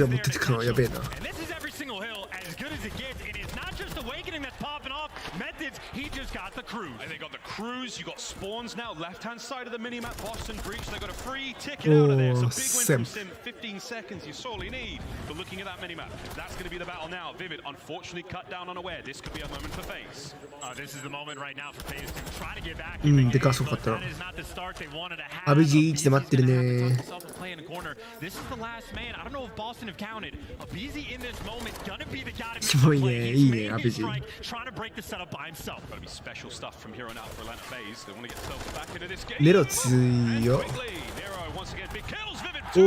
is every single hill as good as it gets. And it's not just Awakening that's popping off. Methods, he just got the cruise. And they got the cruise. You got spawns now. Left-hand side of the minimap. Boston Breach. They got a free ticket out of there. So big win from Sim. 15 seconds you sorely need. But looking at that minimap, that's going to be the battle now. Vivid, unfortunately, cut down unaware. This could be a moment for FaZe. This is the moment right now for FaZe to try to get back. でかそうかったな。アベジ1で待ってるね。This is the last man. I don't know if Boston have counted. Abizi in this moment gonna be the guy to すごいね、いいね、アベジ。 Trying to break the setup by himself. Gotta be special stuff from here on out for Atlanta FaZe. They want to get themselves back into this game. ネロ強いよ。 Nero once again big kills. Vivid 2.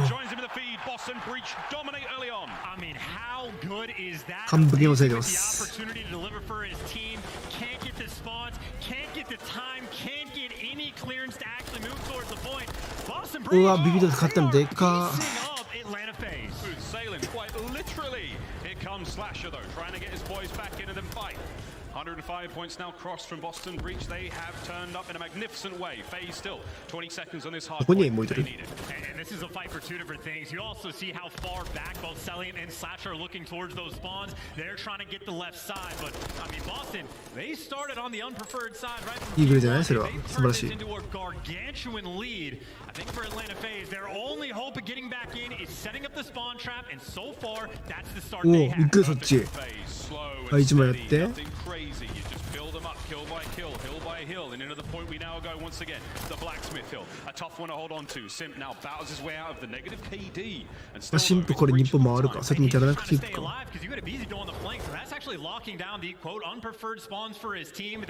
Joins him in the feed. Boston Breach dominate early on. I mean, how good is that? 完璧に抑えてま The す。 opportunity to deliver for his team. Can't get the spawns. Can't get the time. Can't get any clearance to actually move towards the point. Boston Breach. うわ、ビビド勝ったのでか。 Atlanta FaZe. Sailing quite literally. Here comes Slasher though, trying to get his boys back into them fight. 105 points now crossed from Boston Breach. They have turned up in a magnificent way. FaZe still 20 seconds on this hard point. And this is a fight for two different things. You also see how far back both Celium and Slasher are looking towards those spawns. They're trying to get the left side, but I mean Boston, they started on the unpreferred side right from the beginning. They turned this into a gargantuan lead. I think for Atlanta FaZe, their only hope of getting back in is setting up the spawn trap, and so far, that's the start they have. 行くそっち。あ、1枚やって。 Crazy. You just build them up, kill by kill, hill by hill, and into the point we now go once again. The Blacksmith Hill, a tough one to hold on to. Simp now battles his way out of the negative KD. And still シンプこれ日本回るか。さっきもキャラなくていいか。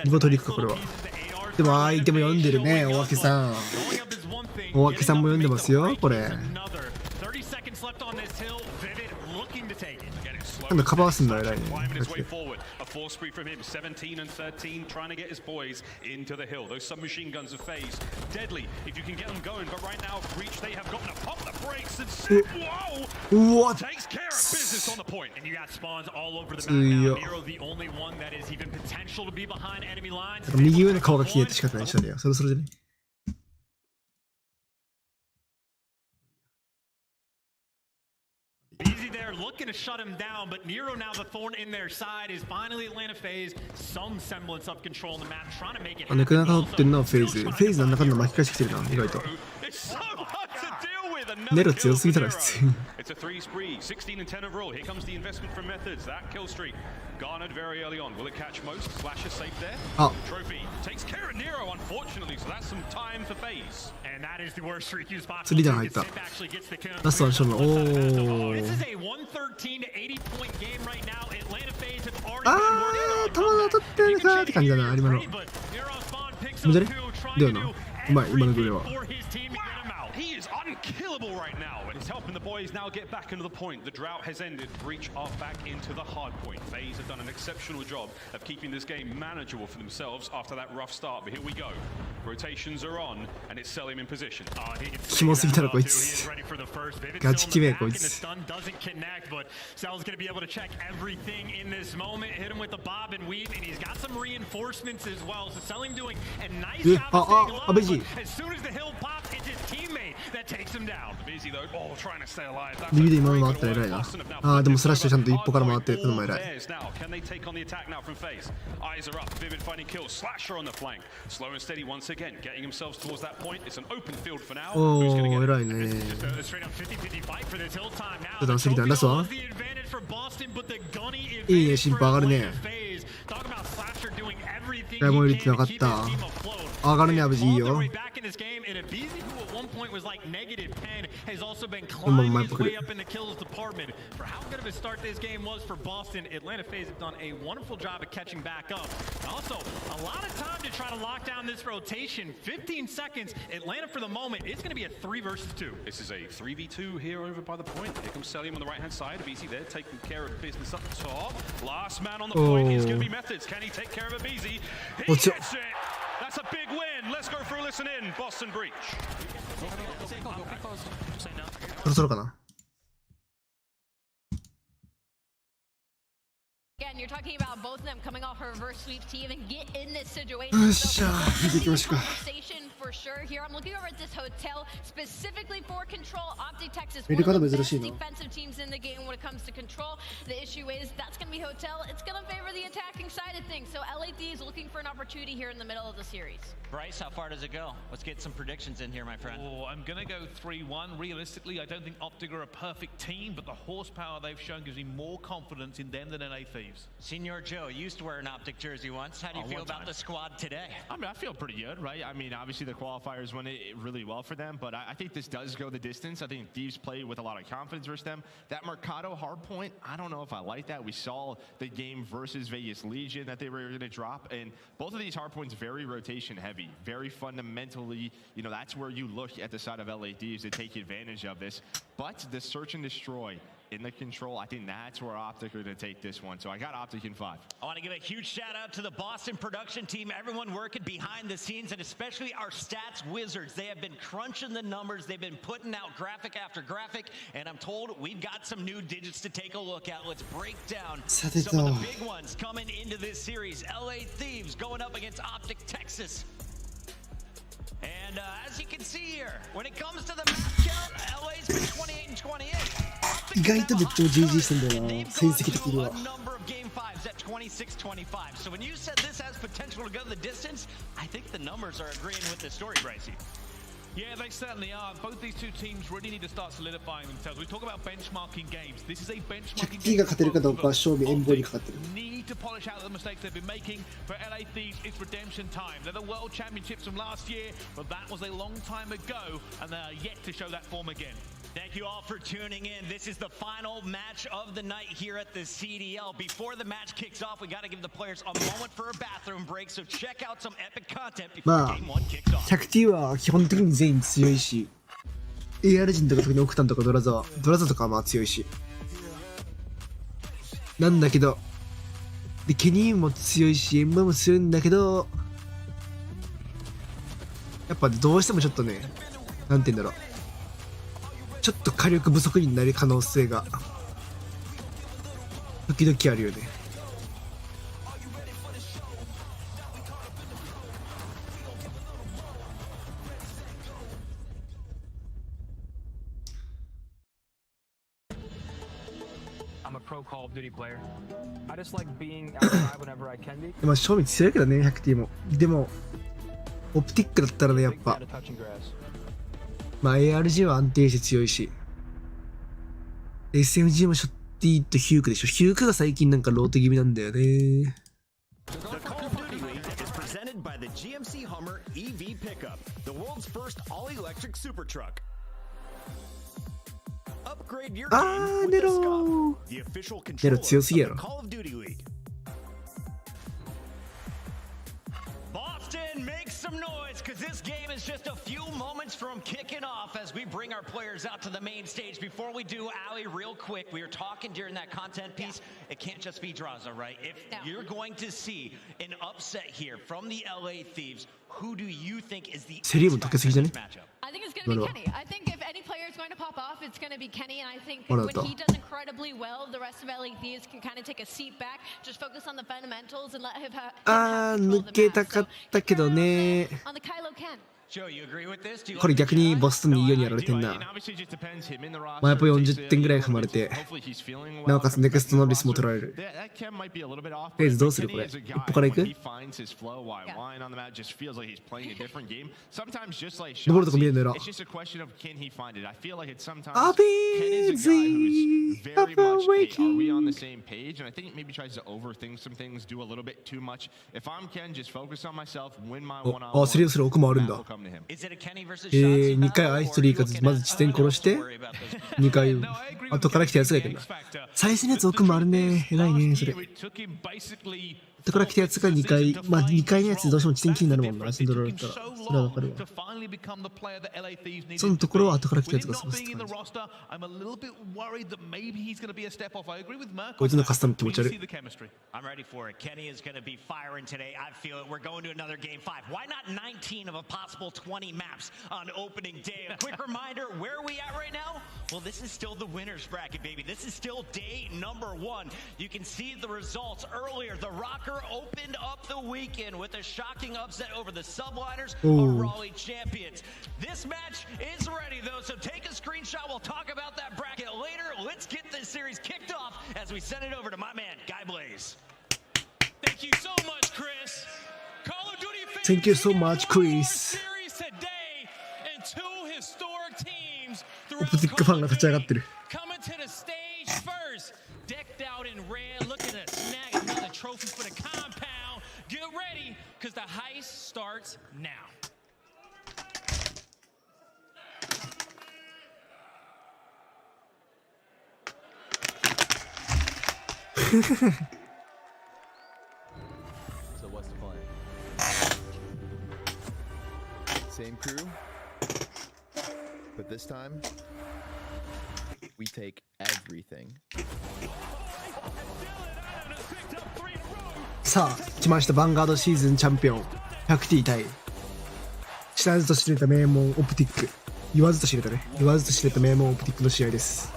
今取り行くかこれは。でも相手も読んでるね、大脇さん。大脇さんも読んでますよこれ。なんだカバーすんの偉いね。 A full spree from him, 17 and 13, trying to get his boys into the hill. Those submachine guns of FaZe, deadly if you can get them going. But right now, Breach, they have gotten to pop the brakes and sit. Whoa! Takes care of business on the point. And you got spawns all over the map now. Nero, the only one that is even potential to be behind enemy lines. 右上の顔が消えて仕方ないしたんだよ。それじゃね。Easy there, looking to shut him down, but Nero now the thorn in their side is finally Atlanta FaZe some semblance of control in the map, trying to make it なかなか取ってんのはフェイズ。フェイズなんだかんだ巻き返してきてるな、意外と。ネロ強すぎたら普通。 It's a 3 spree, 16 and 10 overall. Here comes the investment from Methods. That kill streak garnered very early on. Will it catch most? Flash is safe there. Trophy takes care of Nero, unfortunately. So that's some time for FaZe. And that is the worst streak used possible. 3段入った。ラストワンショット。おー。 This is a 113 to 80 point game right now. Atlanta FaZe have already あー、弾当たってるかーって感じだな、今の。気持ち悪い？だよな。うまい、今のグレは。 He is unkillable right now, and he's helping the boys now get back into the point. The drought has ended. Breach are back into the hard point. FaZe have done an exceptional job of keeping this game manageable for themselves after that rough start. But here we go. Rotations are on, and it's Selim in position. キモすぎたらこいつ。ガチキメこいつ。 doesn't connect, but Sal's going to be able to check everything in this moment. Hit him with the bob and weave, and he's got some reinforcements as well. So Selim doing a nice job of staying alive. As soon as the hill pops, it's his teammate that takes him down. Busy though, oh, trying to stay alive. 右で今の回ったら偉いな。ああ、でもスラッシュちゃんと一歩から回ってるのも偉い。 Can they take on the attack now from FaZe? Eyes are up. Vivid finding kills. Slasher on the flank. Slow and steady once again, getting themselves towards that point. It's an open field for now. おー、偉いね。ちょっと過ぎた。ラストは？いいね、進歩上がるね。ライモン入れてなかった。上がるね、アブジいいよ。has also been climbing his way up in the kills department. For how good of a start this game was for Boston, Atlanta FaZe have done a wonderful job of catching back up. Also, a lot of time to try to lock down this rotation. 15 seconds. Atlanta, for the moment, it's going to be a 3 versus 2. This is a 3v2 here over by the point. Here comes Selim on the right-hand side. BZ there taking care of business up top. Last man on the point is going to be Methods. Can he take care of a BZ? He gets it. That's a big win. Let's go for a listen in. Boston Breach. そろそろかな。 Again, you're talking about both of them coming off a reverse sweep to even get in this situation. よっしゃー、見ていきましょうか。 For sure. Here, I'm looking over at this hotel specifically for control. Optic Texas, 見る one 方 of the 珍 best しいな。 defensive teams in the game when it comes to control. The issue is that's going to be hotel. It's going to favor the attacking side of things. So LAD is looking for an opportunity here in the middle of the series. Bryce, how far does it go? Let's get some predictions in here, my friend. Oh, I'm going to go 3-1. Realistically, I don't think Optic are a perfect team, but the horsepower they've shown gives me more confidence in them than LA Thieves. Senior Joe used to wear an Optic jersey once. How do you feel about the squad today? I mean, I feel pretty good, right? I mean, obviously the qualifiers went really well for them, but I think this does go the distance. I think Thieves play with a lot of confidence versus them. That Mercado hardpoint, I don't know if I like that. We saw the game versus Vegas Legion that they were going to drop, and both of these hardpoints very rotation heavy, very fundamentally, you know, that's where you look at the side of LA Thieves to take advantage of this. But the search and destroy in the control, I think that's where Optic are going to take this one. So I got Optic in 5. I want to give a huge shout out to the Boston production team, everyone working behind the scenes, and especially our stats wizards. They have been crunching the numbers. They've been putting out graphic after graphic, and I'm told we've got some new digits to take a look at. Let's break down some of the big ones coming into this series. LA Thieves going up against Optic Texas. And as you can see here, when it comes to the map count, LA's been 28 and 28. 意外とめっちゃ GG してんだよな、成績的には。 number of game 5s at 26-25. So when you said this has potential to go the distance, I think the numbers are agreeing with the story, Brycey. Yeah, they certainly are. Both these two teams really need to start solidifying themselves. We talk about benchmarking games. This is a benchmarking game. が勝てるかどうかは勝負遠方にかかってる。 Need to polish out the mistakes they've been making. For LA Thieves, it's redemption time. They're the World Championships from last year, but that was a long time ago, and they are yet to show that form again. Thank you all for tuning in. This is the final match of the night here at the CDL. Before the match kicks off, we got to give the players a moment for a bathroom break, so check out some epic content before game 1 kicks off. 100T は基本的に全員強いし、AR 陣とか特にオクタンとかドラザとかはまあ強いし。なんだけど、で、ケニーも強いし、エンバも強いんだけど、やっぱどうしてもちょっとね、なんて言うんだろう。ちょっと火力不足になる可能性が、時々あるよね。まあ、正味強いけどね、100T も。でも、オプティックだったらね、やっぱ。まあ、ARG は安定して強いし。SMG もショッティとヒュークでしょ。ヒュークが最近なんかローテ気味なんだよね。あー、ネロ強すぎやろ。Boston, make some noise, because this game is just a few moments from kicking off as we bring our players out to the main stage. Before we do, Ali, real quick, we were talking during that content piece. It can't just be Draza, right? If you're going to see an upset here from the LA Thieves, who do you think is the matchup? I think it's going to be Kenny. I think if any player is going to pop off, it's going to be Kenny. And I think when he does incredibly well, the rest of LA Thieves can kind of take a seat back, just focus on the fundamentals and let him have control of the map. So, on the Kylo Ken. これ逆にボストンにいいようにやられてんな。マイポ40点ぐらい踏まれて、なおかつネクストノーリスも取られる。フェーズどうするこれ。一歩から行く？登るとこ見えるのよ。アベーズイーアベーウェイキンあ、スリーする奥もあるんだ。2回アイストリーかつまず地点殺して2回後から来たやつがいるんだ。最初のやつ奥もあるね。偉いねそれ。後から来たやつが2回、まあ2回のやつどうしても地点気になるもんな。シンドロールだったらそれはわかるわ。そのところは後から来たやつが過ごすって感じ。こいつのカスタム気持ち悪い。I'm ready for it. Kenny is going to be firing today. I feel it. We're going to another game 5. Why not 19 of a possible 20 maps on opening day? A quick reminder, where are we at right now? Well, this is still the winner's bracket, baby. This is still day number 1. You can see the results earlier. The Rocker opened up the weekend with a shocking upset over the Subliners, Raleigh champions. This match is ready, though, so take a screenshot. We'll talk about that bracket later. Let's get this series kicked off as we send it over to my man, Guy Blaze. Thank you so much, Chris. Call of Duty fans, Thank you so much, Chris. オプティックファンが立ち上がってる。Coming to the stage first, decked out in red, looking to snag another trophy for the compound. Get ready, because the heist starts now. So what's the plan? Same crew, but this time we take everything. さあ来ました。ヴァンガードシーズンチャンピオン 100T 対知らずと知れた名門オプティック。言わずと知れたね。言わずと知れた名門オプティックの試合です。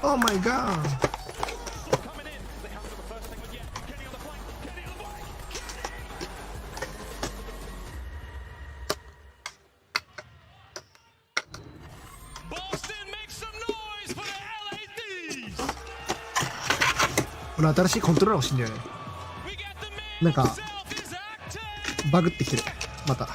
Oh my god! Boston, make some noise for the LA Thieves! この新しいコントローラー欲しいんだよね。なんかバグってきてる。また。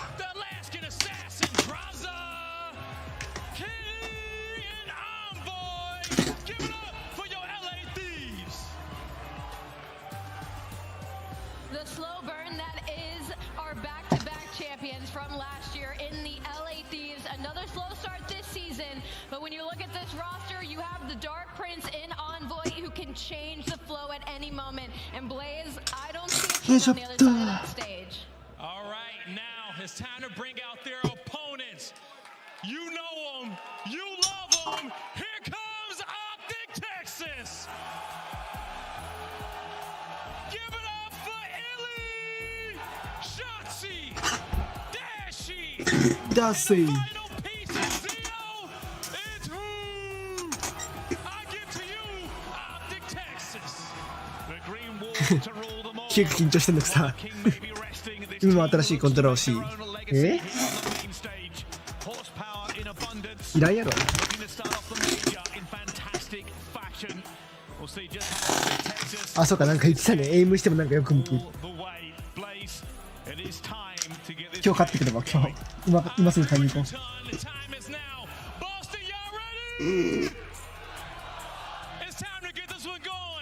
The slow burn that is our back-to-back champions from last year in the LA Thieves. Another slow start this season, but when you look at this roster, you have the Dark Prince in Envoy who can change the flow at any moment. And Blaze, I don't see a kid on the other side of that stage. All right, now it's time to bring out their opponents. You know them, you love them. Here comes Optic Texas. Give it up for Illy, Shotzi, Dashi. Dashi. Final piece of Zio. It's who? I give to you, Optic Texas. The green wall to rule them all. 緊張してんだけどさ。今も新しいコントロール欲しい。いらんやろ。あ、そうか、なんか言ってたね。エイムしてもなんかよく向く。今日勝ってくれば、今日。今すぐ買いに行こう。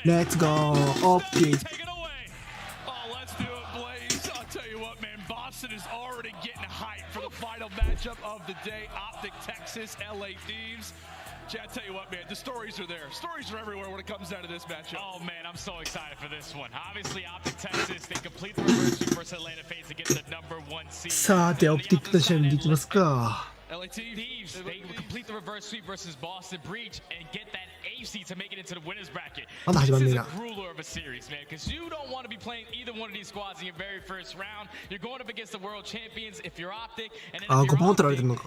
Let's go! Optic! Boston is already getting hyped for the final matchup of the day. Optic Texas, LA Thieves. Jay, I tell you what, man, the stories are there. Stories are everywhere when it comes down to this matchup. Oh, man, I'm so excited for this one. Obviously, Optic Texas, they complete the reverse sweep versus Atlanta FaZe to get the #1 seed. さて、オプティックと試合にできますか。LA Thieves, they complete the reverse sweep versus Boston Breach and get that A seed to make it into the winners bracket. This is a grueler of a series, man, because you don't want to be playing either one of these squads in your very first round. You're going up against the world champions if you're Optic, and then if you're Optic, you're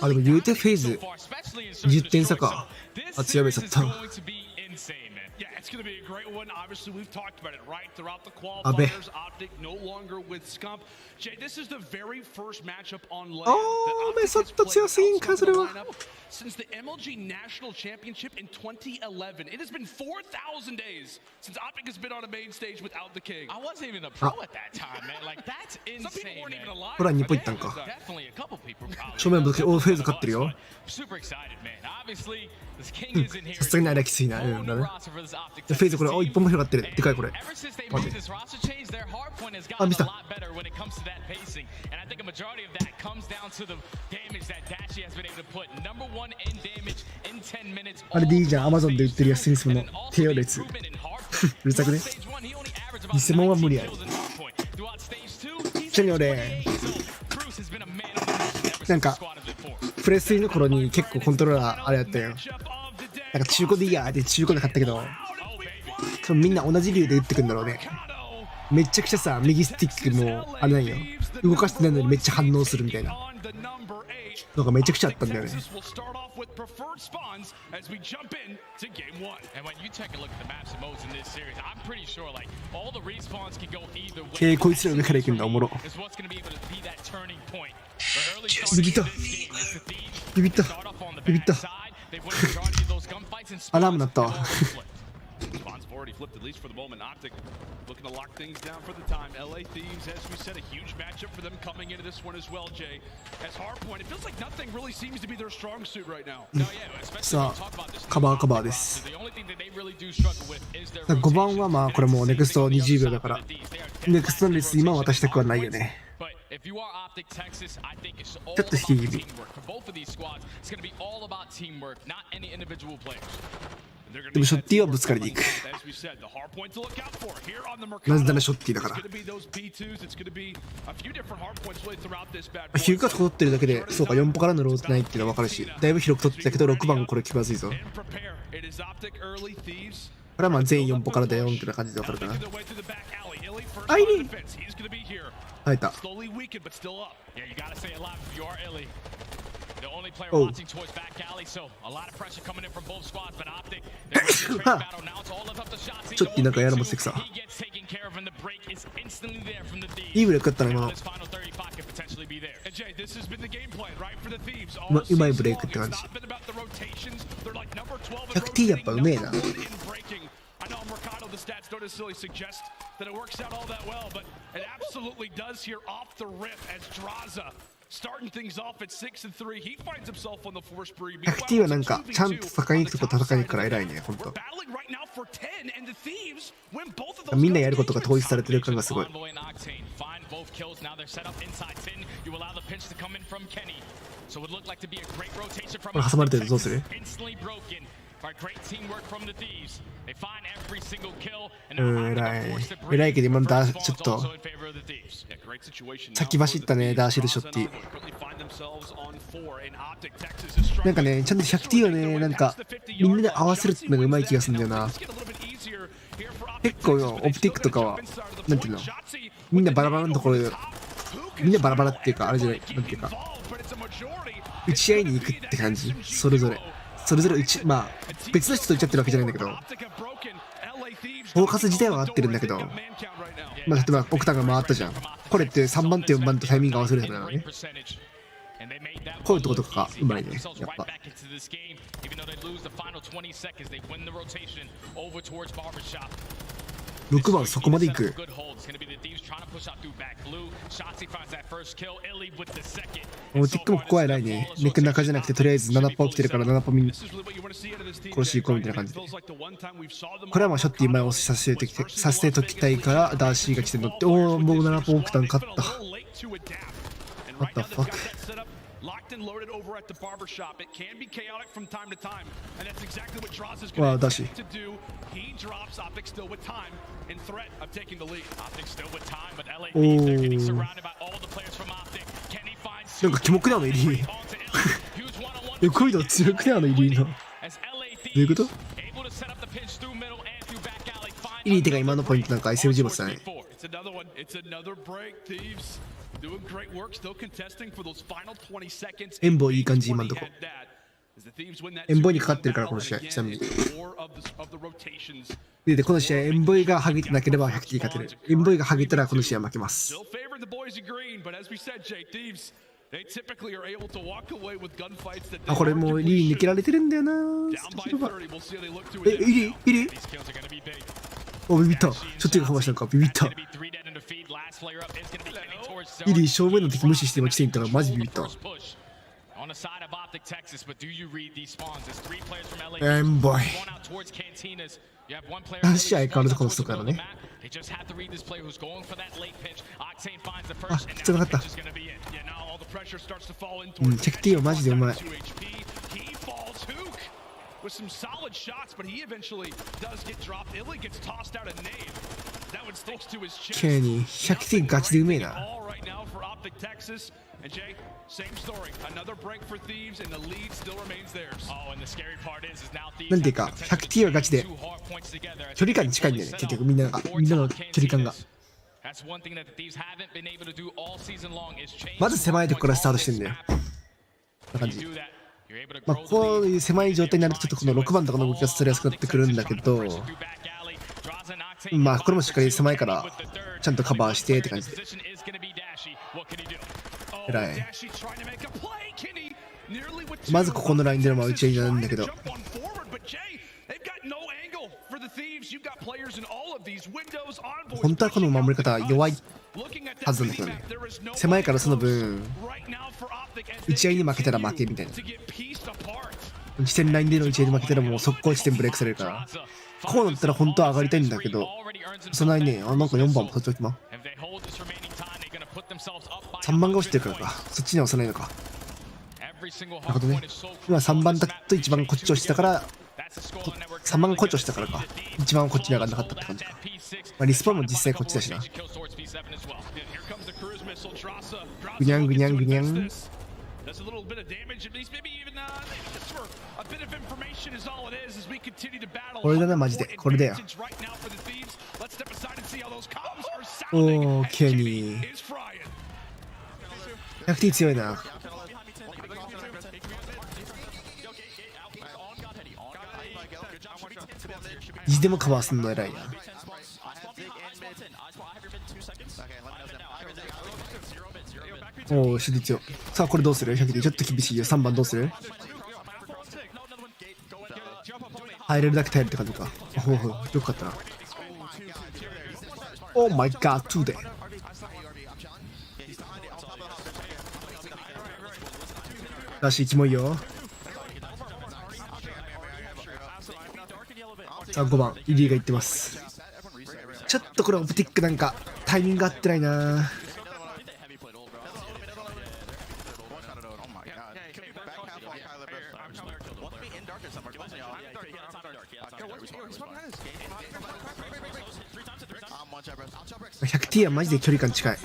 really going so far, especially in search of the short zone. This series is going to be insane, man. Yeah, it's going to be a great one. Obviously, we've talked about it, right? Throughout the qualifiers, Optic no longer with Scump. Jay, this is the very first matchup on land that Optic has played since the MLG National Championship in 2011. It has been 4,000 days since Optic has been on a main stage without the King. I wasn't even a pro at that time, man. Like, that's insane, Some people weren't even alive. ほら、日本行ったんか。 Definitely a couple people probably. 正面ぶつけ、フェーズ勝ってるよ。 Super excited, man. Obviously, this King is in here. さすがにあれはきついな。うん、だね。フェーズこれ、一本も広がってる。でかいこれ。待って。あ、見た。あれでいいじゃん。Amazon で売ってるやつにその低用列。うるさくね。偽物は無理やろ。ちなみに俺、なんか、プレス3の頃に結構コントローラーあれやったよ。なんか中古でいいやって中古で買ったけど、みんな同じ理由で打ってくんだろうね。めちゃくちゃさ、右スティックもあれなんよ。動かしてないのにめっちゃ反応するみたいな。なんかめちゃくちゃあったんだよね。こいつら上から行くんだ、おもろ。ビビった。ビビった。ビビった。アラーム鳴ったわ。Spawn's already flipped, at least for the moment. Optic looking to lock things down for the time. LA Thieves, as we said, a huge matchup for them coming into this one as well, Jay. As Hardpoint, it feels like nothing really seems to be their strong suit right now. さあ、カバーです。5番はまあこれもうネクスト20秒だから、ネクストのレス今渡したくはないよね。ちょっと引き気味。でもショッティはぶつかりに行く。なぜならショッティだから。ヒューカ取ってるだけで、そうか、4歩からのローテないっていうのは分かるし、だいぶ広く取ってたけど、6番これ気まずいぞ。これはまあ全員4歩からだよみたいな感じで分かるかな。あいり入った。The only player watching towards back alley, so a lot of pressure coming in from both squads, but Optic, they're in a battle now. It's all left up to shots. He gets taken care of, and the break is instantly there from the Thieves. いいブレイクだったね、今の。This final 35 could potentially be there. And Jay, this has been the game plan, right, for the Thieves. うまいブレイクって感じ。100T やっぱうめえな。I know Mercado, the stats don't necessarily suggest that it works out all that well, but it absolutely does here off the rip as Draza starting things off at 6-3. He finds himself on the fourth spree. 100T はなんかちゃんと戦いに行くとこ戦いに行くから偉いね、ほんと。みんなやることが統一されてる感がすごい。both kills. Now they're set up inside Tin. You allow the pinch to come in from Kenny. So it looked like to be a great rotation from これ挟まれてるどうする？ instantly broken. By great teamwork from the Thieves. They find every single kill and 偉いけど今のダーちょっと also in favor of the Thieves. Yeah, great situation. 先走ったねダーシルショッティ。 Quickly find themselves on 4 and Optic Texas is なんかねちゃんと 100T をねなんかみんなで合わせるってのがうまい気がするんだよな。結構オプティックとかはなんていうのみんなバラバラのところでみんなバラバラっていうかあれじゃないなんていうか打ち合いに行くって感じ。それぞれまあ別の人と打っちゃってるわけじゃないんだけどフォーカス自体は合ってるんだけど、まあ例えばオクタンが回ったじゃん。これって3番と4番とタイミング合わせるためなのね。こういうとことかがうまいねやっぱ。6番そこまで行く。オーティックもここは偉いね。ネックの中じゃなくてとりあえず7パー起きてるから7パーみんな殺し行こうみたいな感じで。これはまあショッティ前押しさせてときたいからダーシーが来て乗って、おおもう7パー起きたん勝った。What the fuck? Locked and loaded over at the barbershop. It can be chaotic from time to time, and that's exactly what Droz is going to do. He drops Optic still with time in threat of taking the lead. Optic still with time, but LA Thieves, they're getting surrounded by all the players from Optic. Can he find なんかキモくなの入り。こういうの強くなの入りの。どういうこと？入り手が今のポイントなんか SMG 持ってたね。エンボーいい感じ今んとこ。エンボーにかかってるからこの試合ちなみに。でこの試合エンボーが剥げてなければ 100T 勝てる。エンボーが剥げたらこの試合負けます。あこれもうリー抜けられてるんだよな。リーおビビった。ちょっとがかましたのかビビった。イリー正面の敵無視して今来ていったらマジビビった。エンボイ何試合変わるとこのストックなのね。あ必要なかった。チェクティーはマジでうまい。with some solid shots, but he eventually does get dropped. Illy gets tossed out a nade. That one sticks to his chest. ケニー100点ガチでうめえな。All right now for Optic Texas. And Jay, same story. Another break for Thieves, and the lead still remains theirs. Oh, and the scary part is now Thieves. なんていうか 100T はガチで距離感に近いんだよね。結局みんなの距離感が。まず狭いところからスタートしてんだよ。こんな感じ。まあこういう狭い状態になるとちょっとこの6番とかの動きがされやすくなってくるんだけど、まあこれもしっかり狭いからちゃんとカバーしてって感じで偉い。まずここのラインでの打ち合いになるんだけど、本当はこの守り方弱いはずなんだけどね。狭いからその分打ち合いに負けたら負けみたいな。地点ラインでの打ち合いに負けたらもう速攻地点ブレイクされるから、こうなったら本当は上がりたいんだけど、その間にね、なんか4番もそっち置きま。3番が落ちてるからか、そっちには押さないのか。なるほどね。今3番だと1番こっち押してたから、3番がこっち押してたからか、1番はこっちに上がんなかったって感じか。まあ、リスポーンも実際こっちだしな。ぐにゃんぐにゃんぐにゃん。これだなマジで、これだよ。おーケニー 100T 強いな。意地でもカバーすんの偉いな。おお、手術よ。さあこれどうする ?100T ちょっと厳しいよ。3番どうする？入れるだけ耐えるって感じか。おお、よかったな。オーマイガー、2で。らしい、キモいよ。さあ5番、イリーがいってます。ちょっとこれオプティックなんかタイミング合ってないな。100T はマジで距離感近い。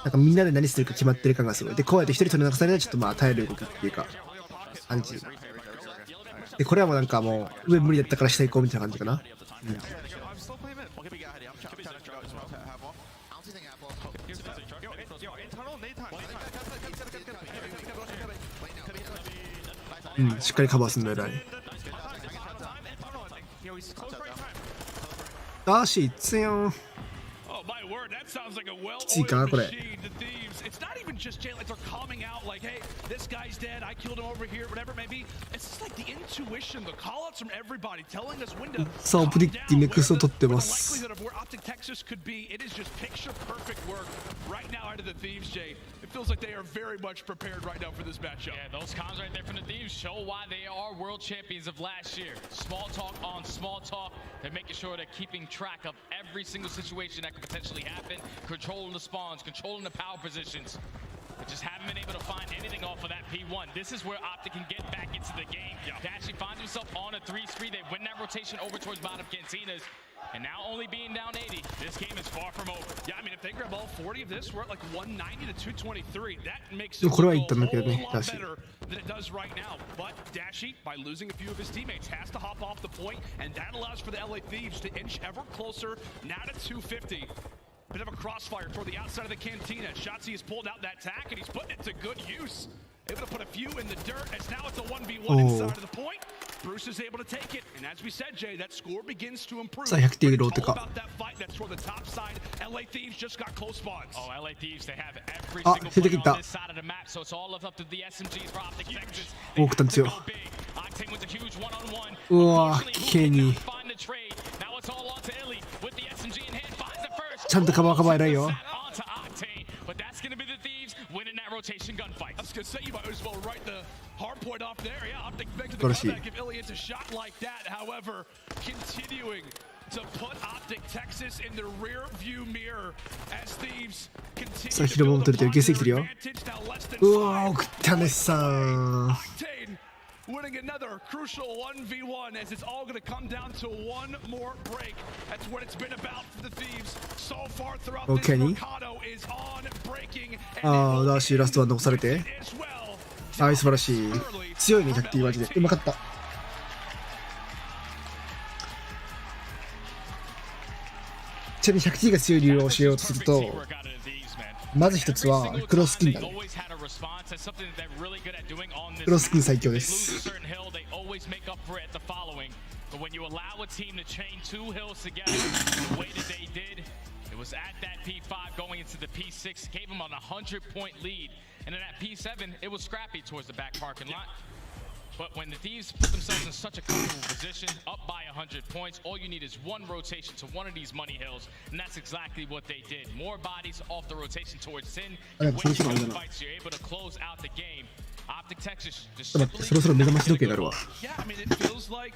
なんかみんなで何するか決まってる感がすごい。で、こうやって一人取り残されたらちょっとまあ耐える動きっていうか、感じ。で、これはもうなんかもう上無理だったから下行こうみたいな感じかな。うん。しっかりカバーするの偉い。ダーシー、つやん。きついかな、これ。It's not even just Jalen. They're calming out like, hey, this guy's dead. I killed him over here, whatever it may be. It's just like the intuition, the call-outs from everybody telling us when to calm down. The likelihood of where Optic Texas could be, it is just picture-perfect work right now out of the Thieves, Jay. It feels like they are very much prepared right now for this matchup. Yeah, those comms right there from the Thieves show why they are world champions of last year. Small talk on small talk. They're making sure they're keeping track of every single situation that could potentially happen, controlling the spawns, controlling the power positions. They just haven't been able to find anything off of that P1. This is where Optic can get back into the game. Dashy finds himself on a 3-3. They win that rotation over towards bottom Cantinas. And now only being down 80, this game is far from over. Yeah, I mean, if they grab all 40 of this, we're at like 190 to 223. That makes it a whole lot better than it does right now. But Dashy, by losing a few of his teammates, has to hop off the point, and that allows for the LA Thieves to inch ever closer, now to 250. Bit of a crossfire toward the outside of the Cantina. Shotzi has pulled out that tack, and he's putting it to good use. Able to put a few in the dirt, as now it's a 1v1 inside of the point. Bruce is able to take it, and as we said, Jay, that score begins to improve. All about that fight, that's toward the top side. LA Thieves just got close spawns. Oh, LA Thieves, they have every single play on this side of the map, so it's all up to the SMGs for Optic Texas. They have to go big. Octane with a huge one-on-one. Unfortunately, find the trade. Now it's all on to Illy with the SMG in hand. Finds the first. ちゃんとカバー偉いよ。 Onto Octane, but that's going to be the Thieves winning that rotation gunfight. I was going to say, you might as well write the hard point off there. Yeah, Optic making the comeback if Illy hits a shot like that. However, continuing to put Optic Texas in the rear view mirror as Thieves continue to build upon their advantage. Now less than 5. うわー、送ったねさん。 Octane winning another crucial 1v1 as it's all going to come down to one more break. That's what it's been about for the Thieves so far throughout this. Mercado is on breaking. あー、ダーシーラストワン残されて。はい、素晴らしい。強いね、100T マジで。うまかった。ちなみに 100T が強い理由を教えようとすると、まず一つは黒スキンだね。黒スキン最強です。It was at that P5 going into the P6, gave him on a 100-point lead. And then at P7, it was scrappy towards the back parking lot. But when the Thieves put themselves in such a comfortable position, up by 100 points, all you need is one rotation to one of these money hills, and that's exactly what they did. More bodies off the rotation towards Sin. You win your fights, you're able to close out the game. Optic Texas just simply... Yeah, I mean, it feels like,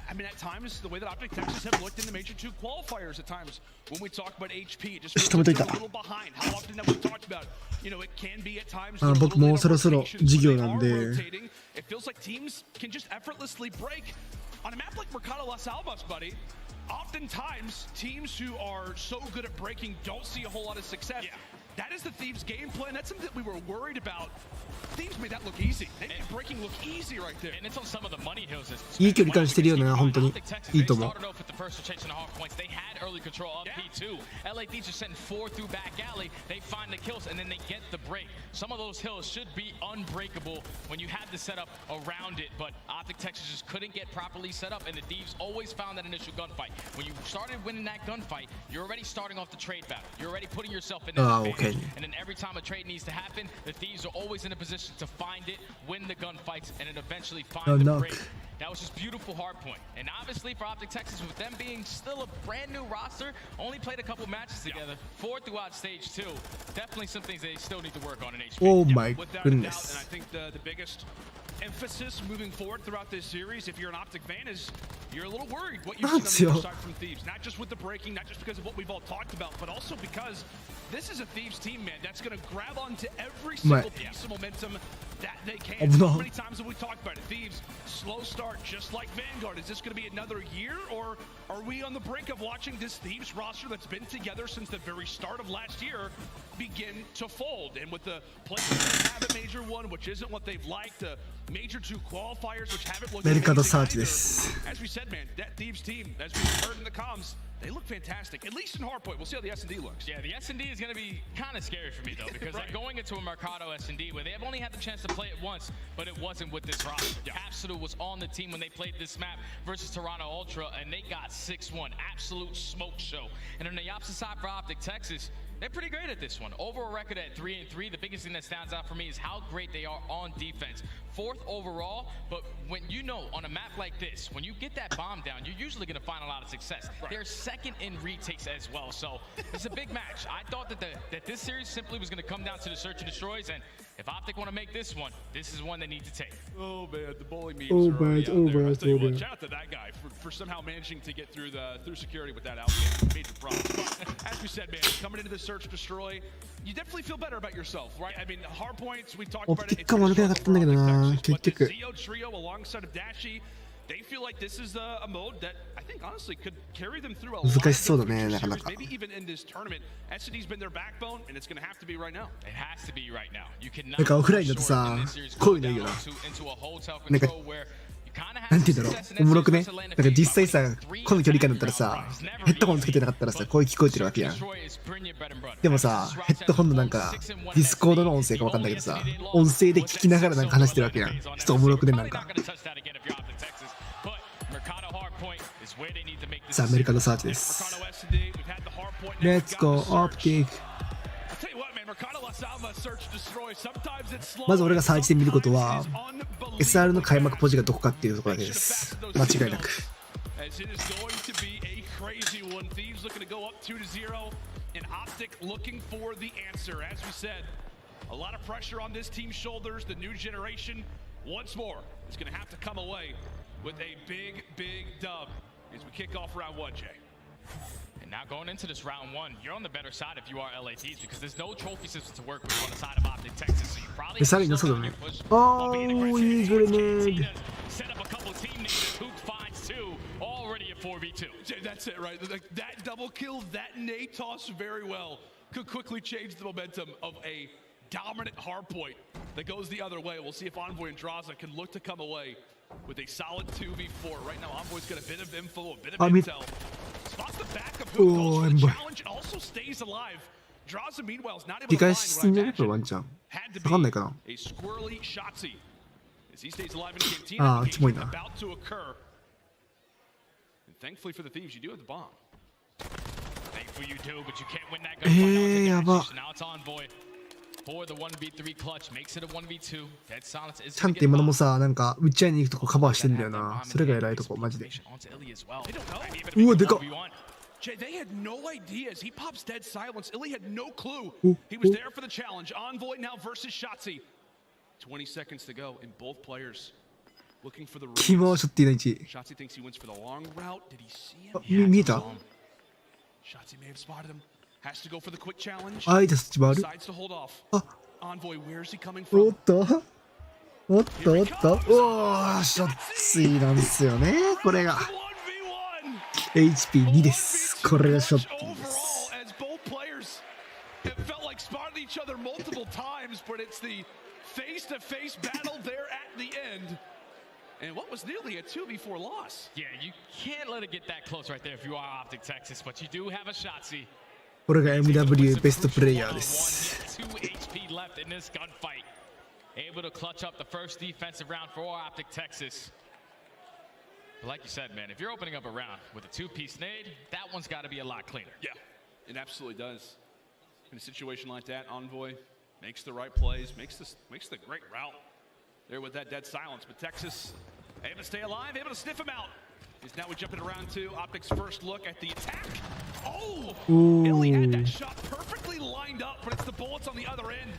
I mean, at times, the way that Optic Texas have looked in the Major 2 qualifiers at times, when we talk about HP, it just feels like they're a little behind. How often have we talked about, you know, it can be at times... 僕もそろそろ授業なんで。 It feels like teams can just effortlessly break. On a map like Mercado Las Almas, buddy, oftentimes, teams who are so good at breaking don't see a whole lot of success. Yeah. That is the Thieves' game plan. That's something that we were worried about. Thieves made that look easy. They made breaking look easy right there. And it's on some of the money hills. いい距離感してるよね、本当に。いいと思う。 They had early control of P2. LA Thieves are sending 4 through back alley. They find the kills and then they get the break. Some of those hills should be unbreakable when you had the setup around it, but Optic Texas just couldn't get properly set up, and the Thieves always found that initial gunfight. When you started winning that gunfight, you're already starting off the trade battle. You're already putting yourself in that advantage. And then every time a trade needs to happen, the Thieves are always in a position to find it, win the gunfights, and then eventually find the break. That was just beautiful hard point. And obviously for Optic Texas, with them being still a brand new roster, only played a couple matches together, 4 throughout stage 2. Definitely some things they still need to work on in HP. Oh my goodness. And I think the biggest emphasis moving forward throughout this series, if you're an Optic fan, is you're a little worried what you see on the other side from Thieves. Not just with the breaking, not just because of what we've all talked about, but also because this is a Thieves team, man, that's going to grab onto every single piece of momentum that they can. How many times have we talked about it? Thieves, slow start, just like Vanguard. Is this going to be another year, or are we on the brink of watching this Thieves roster that's been together since the very start of last year begin to fold? And with the players that have at Major 1, which isn't what they've liked, the Major 2 qualifiers, which haven't looked amazing either. As we said, man, that Thieves team, as we heard in the comms, they look fantastic, at least in Hardpoint. We'll see how the S&D looks. Yeah, the S&D is going to be kind of scary for me, though, because they're going into a Mercado S&D where they've only had the chance to play it once, but it wasn't with this roster. Absolute was on the team when they played this map versus Toronto Ultra, and they got 6-1. Absolute smoke show. And on the opposite side for Optic Texas, they're pretty great at this one. Overall record at 3-3. The biggest thing that stands out for me is how great they are on defense. 4th overall, but when you know on a map like this, when you get that bomb down, you're usually going to find a lot of success. They're 2nd in retakes as well, so it's a big match. I thought that this series simply was going to come down to the search and destroys, and if Optic want to make this one, this is one they need to take. Oh man, the bully memes are already out there. I'll tell you what, shout out to that guy for somehow managing to get through security with that outfit. Major props. But as we said, man, coming into the search and destroy, you definitely feel better about yourself, right? I mean, hard points, we've talked about it. It's but the Zio trio alongside of Dashi, they feel like this is a mode that I think honestly could carry them through a lot of series, maybe even in this tournament. SCD's been their backbone, and it's going to have to be right now. It has to be right now. You cannot なんかオフラインだとさ、こういうのいいよな。なんかなんて言うんだろう、おもろくね。なんか実際さ、この距離感だったらさ、ヘッドホンつけてなかったらさ、声聞こえてるわけやん。でもさ、ヘッドホンのなんか、ディスコードの音声かわかんないけどさ、音声で聞きながらなんか話してるわけやん。ちょっとおもろくね、なんか。さあ、アメリカのサーチです。Let's go, Optic。まず俺がサーチで見ることは SR の開幕ポジがどこかっていうところだけです。間違いなく。And now going into this round 1, you're on the better side if you are LATs because there's no trophy system to work with on the side of Optic Texas, so you probably have to slow down your push while being aggressive. Set up a couple of team names, Hook finds 2, already a 4v2. That's it, right? That double kill, that nade toss very well could quickly change the momentum of a dominant hard point that goes the other way. We'll see if Envoy and Draza can look to come away with a solid 2v4. Right now, Envoy's got a bit of info, a bit of intel. Spots the back of Hook, goes for the challenge, and also stays alive. Draza, meanwhile, is not able to find what I imagine had to be a squirrely Shotzi. As he stays alive in Cantina, engagement about to occur. And thankfully for the Thieves, you do have the bomb. Thankfully you do, but you can't win that gunfight. Now it's Envoy. For the 1v3 clutch makes it a 1v2. Dead silence is ちゃんって今のもさ、なんか打ち合いに行くとこカバーしてんだよな。それが偉いとこ、マジで。うわ、でかっ。Jay, they had no idea as he pops dead silence. Illy had no clue. He was there for the challenge. Envoy now versus Shotzi. 20 seconds to go, and both players looking for the reads. キモショッティの位置。 Shotzi thinks he wins for the long route. Did he see him? 見えた？ Shotzi may have spotted him. Has to go for the quick challenge. あいつそっちもある？ Decides to hold off. あ、 Envoy, where is he coming お from? っとおっとおっとおー、ショッツィなんですよね、これが。HP2 です。これがショッツィです。It felt like spotted each other multiple times, but it's the face-to-face battle there at the end. And what was nearly a 2v4 loss. Yeah, you can't let it get that close right there if you are Optic Texas, but you do have a Shotzi. これが MW ベストプレイヤーです。 2 HP left in this gunfight. Able to clutch up the first defensive round for Optic Texas. But like you said, man, if you're opening up a round with a 2-piece nade, that one's got to be a lot cleaner. Yeah, it absolutely does. In a situation like that, Envoy makes the right plays, makes the great route there with that dead silence. But Texas able to stay alive, able to sniff him out. Is now we jump into round 2. Optic's first look at the attack. Oh! Illy had that shot perfectly lined up, but it's the bullets on the other end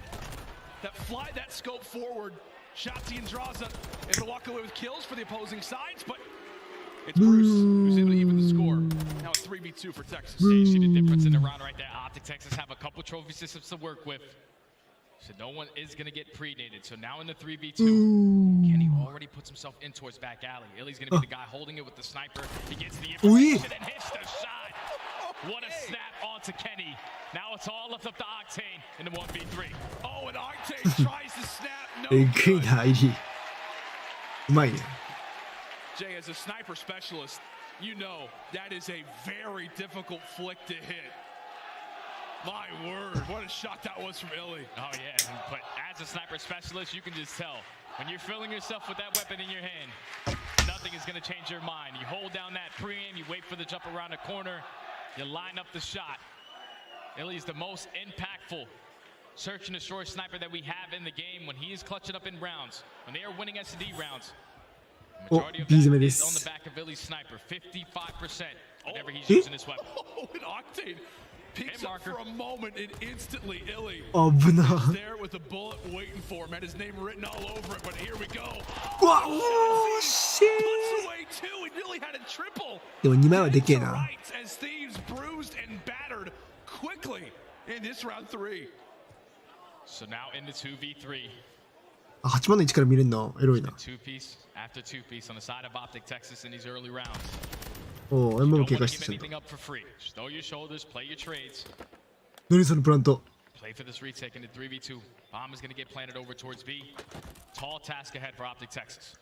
that fly that scope forward. Shotzi and Draza able to walk away with kills for the opposing sides, but it's Bruce who's able to even the score. Now it's 3v2 for Texas. Yeah, you see the difference in the round right there. Optic Texas have a couple trophy systems to work with. So no one is going to get predated. So now in the 3v2, Kenny already puts himself in towards back alley. Illy's going to be the guy holding it with the sniper. He gets the information and hits the shot. What a snap onto Kenny. Now it's all left up to Octane in the 1v3. Oh, and Octane tries to snap. No えぐい good. な、入り。うまいね。 Jay, as a sniper specialist, you know that is a very difficult flick to hit. My word, what a shot that was from Illy. Oh, yeah. But as a sniper specialist, you can just tell. When you're filling yourself with that weapon in your hand, nothing is going to change your mind. You hold down that pre-aim, you wait for the jump around the corner, you line up the shot. Illy is the most impactful search and destroy sniper that we have in the game when he is clutching up in rounds. When they are winning S&D rounds, majority of that is on the back of Illy's sniper. 55% whenever he's using this weapon. Oh, and Octane peeks up for a moment and instantly Illy 危な。 is there with a bullet waiting for him and his name written all over it. But here we go. うわ、おーしー。 Puts away two. He really had a triple. でも2枚はでけえな。 Right as Thieves bruised and battered quickly in this round 3. So now in the 2v3. あ、8万の1から見れるのエロいな。 Two-piece after two-piece on the side of Optic Texas in these early rounds. おお、M も警 Don't 戒 want し to て give たんだ。 anything up for free. Just throw your shoulders, play your trades. 何そのプラント。 Play for this retake into 3v2. Bomb is going to get planted over towards B. Tall task ahead for Optic Texas.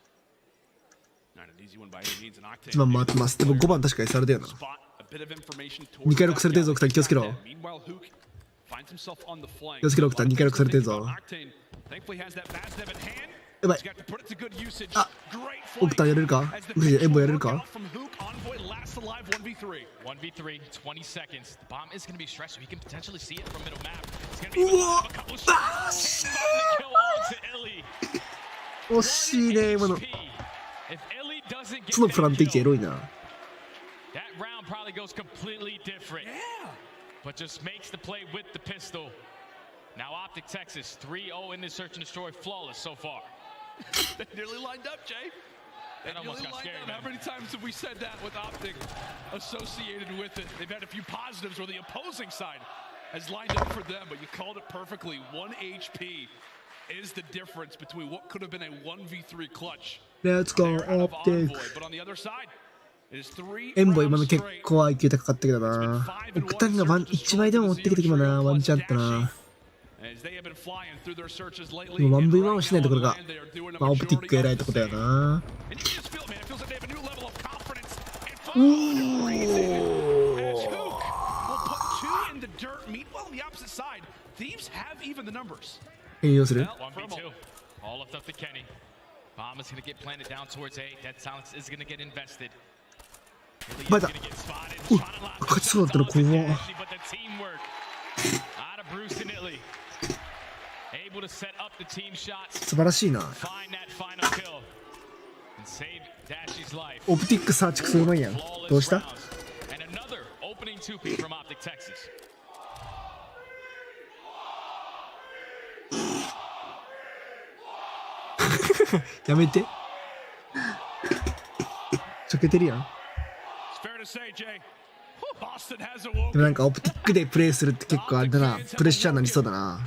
Not an easy one by any means. And 1番回ってます。でも5番確かにされたよな。 spot a bit of information 2回ロックされてるぞ、2人気をつけろ。 Meanwhile, Hook finds himself on the flank. 気をつけろ、2人2回ロックされてるぞ。 Octane thankfully has that Vaznev in hand. やばい。 He's got to put it to good usage. あ、 Great オクターやれるか？エンボやれるか？ from Hook. Envoy lasts alive 1v3. 1v3, 20 seconds. The bomb is going to be stretched, so he can potentially see it from middle map. It's going to be a couple shots. Finally kill onto Illy. 惜しいね、今の。 If Illy doesn't get そのプラント位置エ that ロいな。 round probably goes completely different. But just makes the play with the pistol. Now Optic Texas 3-0 in this search and destroy, flawless so far. They nearly lined up, Jay. They That almost nearly got lined scary, up. man. How many times have we said that with Optic associated with it? They've had a few positives where the opposing side has lined up for them, but you called it perfectly. 1 HP is the difference between what could have been a 1v3 clutch. Let's go, there out of Optic. Envoy. But on the other side, it is 3エンボ今の rounds 結 straight. 構 IQ 高かったけどな。オクタンが1枚でも持ってきてきもな、ワンチャンあったな。 As they have been flying through their searches lately. でも and 1v1 を right しないところが now, they are doing a まあオプティック majority 偉い of とこだよ this. な。 And you just feel, man, it feels like they have a new level of confidence and as Hook will put two in the dirt. Meanwhile, on the opposite side, Thieves have even the numbers. 変容する？ 1v2. All left up to Kenny. Bomb is going to get planted down towards A. Dead Silence is going to get invested. Illy is まだ。 going to get spotted. う Shot a lot. 勝ちそうだったら怖っ。 But the teamwork out of Bruce and Illy. Able to set up the team shots. 素晴らしいな。 Find that final kill. And save Dashy's life. オプティックサーチクソうまいやん。どう Flawless した？ rounds. And another opening 2P from Optic Texas. やめて。ちょけてるやん。 It's fair to say, Jay, Boston has awoken. でもなんかオプティックでプレイするって結構あれだな。プレッシャーになりそうだな。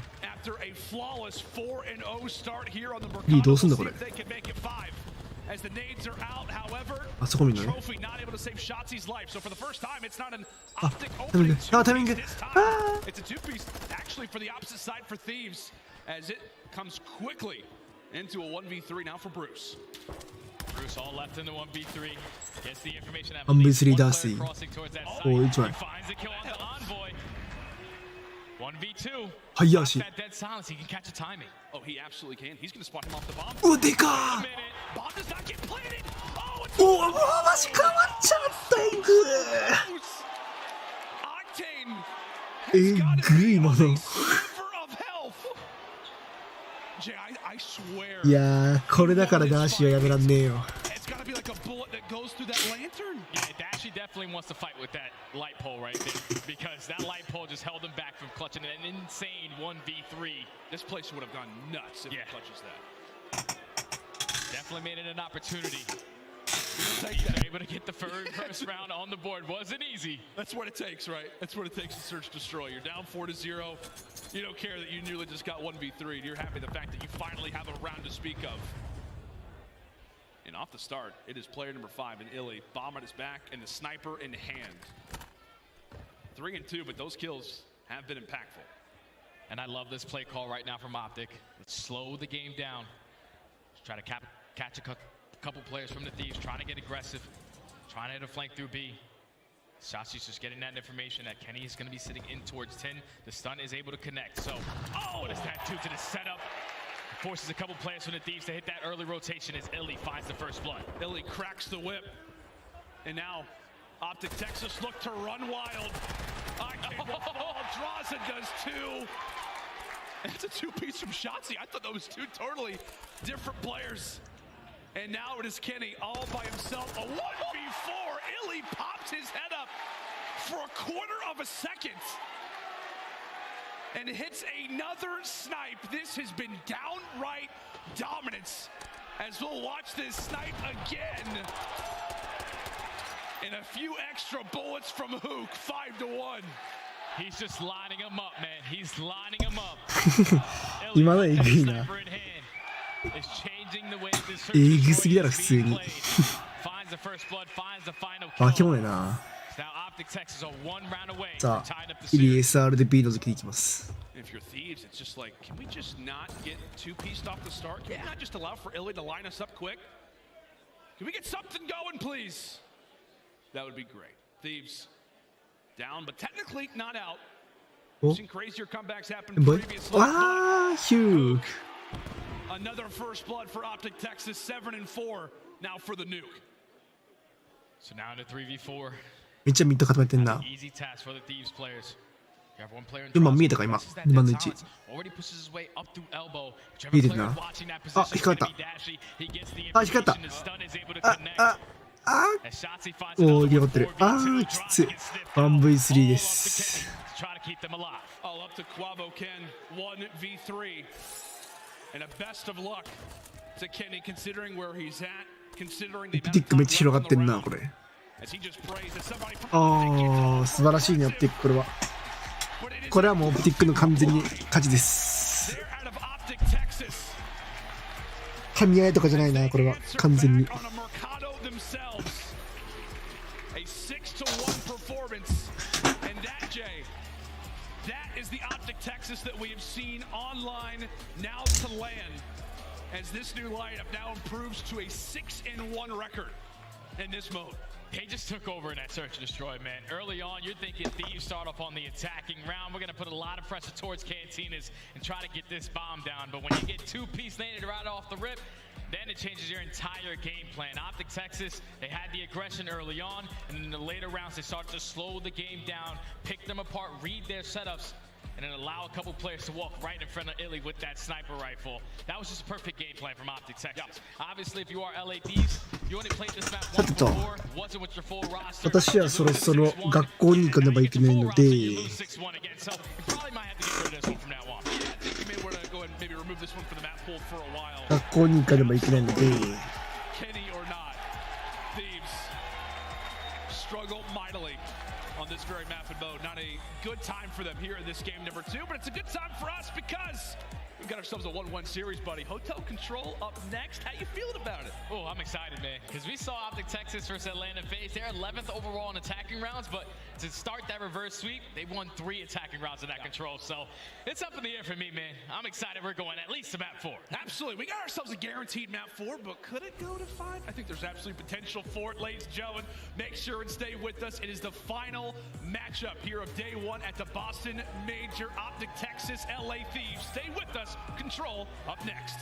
After a flawless 4-0 start here on the リーど Mercado, うすんだ we'll こ see れ。 if they can make it 5. As the nades are out, however, あそこ見るのね。 Trophy not able to save Shotzi's life. So for the first time, it's not an あ、 optic タイミン opening グ。あ、タイミング。 this time. あ It's a two-piece, actually for the opposite side for Thieves, as it comes quickly into a 1v3 now for Bruce. Bruce all left in the 1v3. Gets the information out. 1v3 One player ダーシー。 crossing towards that お side. お、1枚。 He finds the kill on the envoy. 1v2. はいやし。 That dead silence. He can catch the timing. Oh, he absolutely can. He's going to spot him off the bomb. うわ、でか Minute. Bomb does not get planted. Oh, it's ー。おお、マジ変わっちゃったエグ Octane. えぐい今の。 Sliver of health. Jay, I swear. いやー、これだからダーシーはやめらんねえよ。 It's got to be like a bullet that goes through that lantern. Yeah, Dashy definitely wants to fight with that light pole right there because that light pole just held him back from clutching an insane 1v3. This place would have gone nuts if he Yeah. clutches that. Definitely made it an opportunity. Able to get the first round on the board. Wasn't easy. That's what it takes, right? That's what it takes to search destroy. You're down 4-0. You don't care that you nearly just got 1v3. You're happy the fact that you finally have a round to speak of. And off the start, it is player number 5 in Illy. Bomb on his back and the sniper in hand. 3 and 2, but those kills have been impactful. And I love this play call right now from Optic. Let's slow the game down. Just try to catch a couple players from the Thieves, trying to get aggressive, trying to hit a flank through B. Shotzi's just getting that information that Kenny is going to be sitting in towards 10. The stun is able to connect. So, what does that do to the setup? Forces a couple players from the Thieves to hit that early rotation as Illy finds the first blood. Illy cracks the whip. And now, Optic Texas look to run wild. Draws and does 2. It's a 2-piece from Shotzi. I thought that was 2 totally different players. And now it is Kenny all by himself. A 1v4. Illy pops his head up for a quarter of a second and hits another snipe. This has been downright dominance as we'll watch this snipe again. And a few extra bullets from Hook, 5-1. He's just lining them up, man. He's lining them up. 今のえぐいな。 えぐすぎだろ普通に。化け物やな。さあ、イリ SR で B のぞきに行きます。If you're Thieves, it's just like, can we just not get 2-pieced off the start? Can we not just allow for Illy to line us up quick? Can we get something going, please? That would be great. Thieves down, but technically not out. We've seen crazier comebacks happen previously. Huge. Another first blood for Optic Texas, 7 and 4 now for the nuke. So now in a 3v4. めっちゃミッド固めてんな。 Easy task for the Thieves players. 今見えたか今2番の1見えてるな。あ、光った。あ、光った。おー、光ってる。あー、きつい。1v3 です。All up to Quavo Ken, 1v3. And a best of luck to Kenny considering where he's at, considering the エピティックめっちゃ広がってんなこれ。ああ、素晴らしいねオプティックこれは。これはもうオプティックの完全に勝ちです。噛み合いとかじゃないなこれは完全に。That is the Optic Texas that we have seen online now to land as this new lineup now improves to a 6-1 record in this mode. They just took over in that search and destroy, man. Early on, you're thinking Thieves start off on the attacking round. We're going to put a lot of pressure towards Cantinas and try to get this bomb down. But when you get 2-piece landed right off the rip, then it changes your entire game plan. Optic Texas, they had the aggression early on, and in the later rounds, they started to slow the game down, pick them apart, read their setups, and then allow a couple players to walk right in front of Illy with that sniper rifle. That was just a perfect game plan from Optic Texas. Obviously, if you are LA Thieves, you only played this map once before, wasn't with your full roster. 私はそろそろ学校に行かねばいけないので。 学校に行かねばいけないので。 on this very map and mode. Not a good time for them here in this game number 2, but it's a good time for us because we've got ourselves a 1-1 series, buddy. Hotel Control up next. How you feeling about it? Oh, I'm excited, man, because we saw Optic Texas versus Atlanta FaZe. They're 11th overall in attacking rounds, but to start that reverse sweep, they won 3 attacking rounds in that control. So it's up in the air for me, man. I'm excited we're going at least to map 4. Absolutely. We got ourselves a guaranteed map 4, but could it go to 5? I think there's absolutely potential for it, ladies and gentlemen. Make sure and stay with us. It is the final matchup here of day 1 at the Boston Major. Optic Texas, LA Thieves. Stay with us. Control up next. .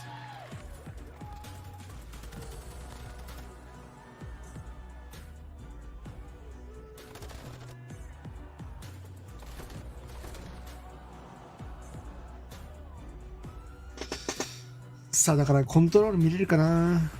さあだからコントロール見れるかな。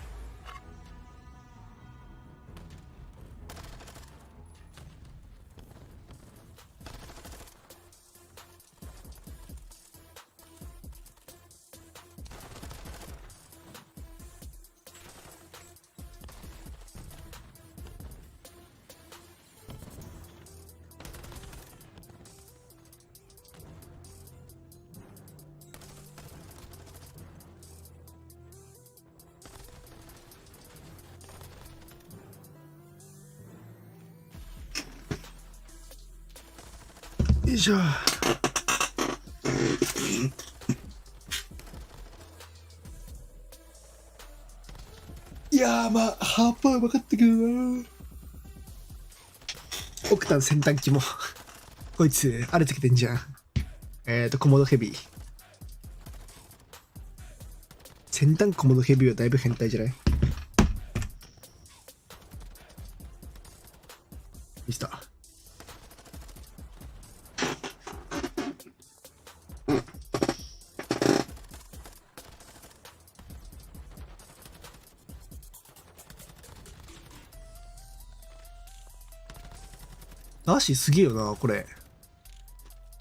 よいしょ。いやー、まあハーパーうまかったけどな。オクタン先端機もこいつあれつけてんじゃん。コモドヘビー。先端コモドヘビーはだいぶ変態じゃない？ミスター。ダーシーすげえよな、これ。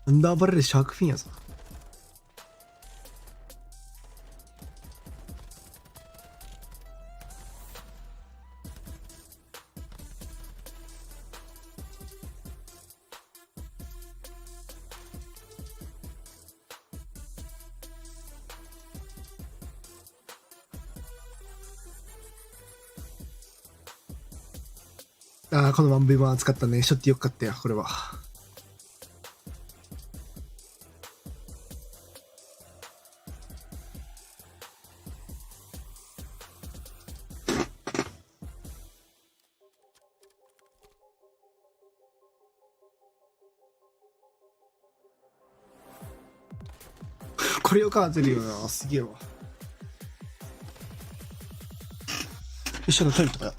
アンダーバレルシャークフィンやぞ。ああ、この 1v1 使ったね。ショットよかったよ、これは。これよく当てるよな。すげえわ。一緒のトイレとか。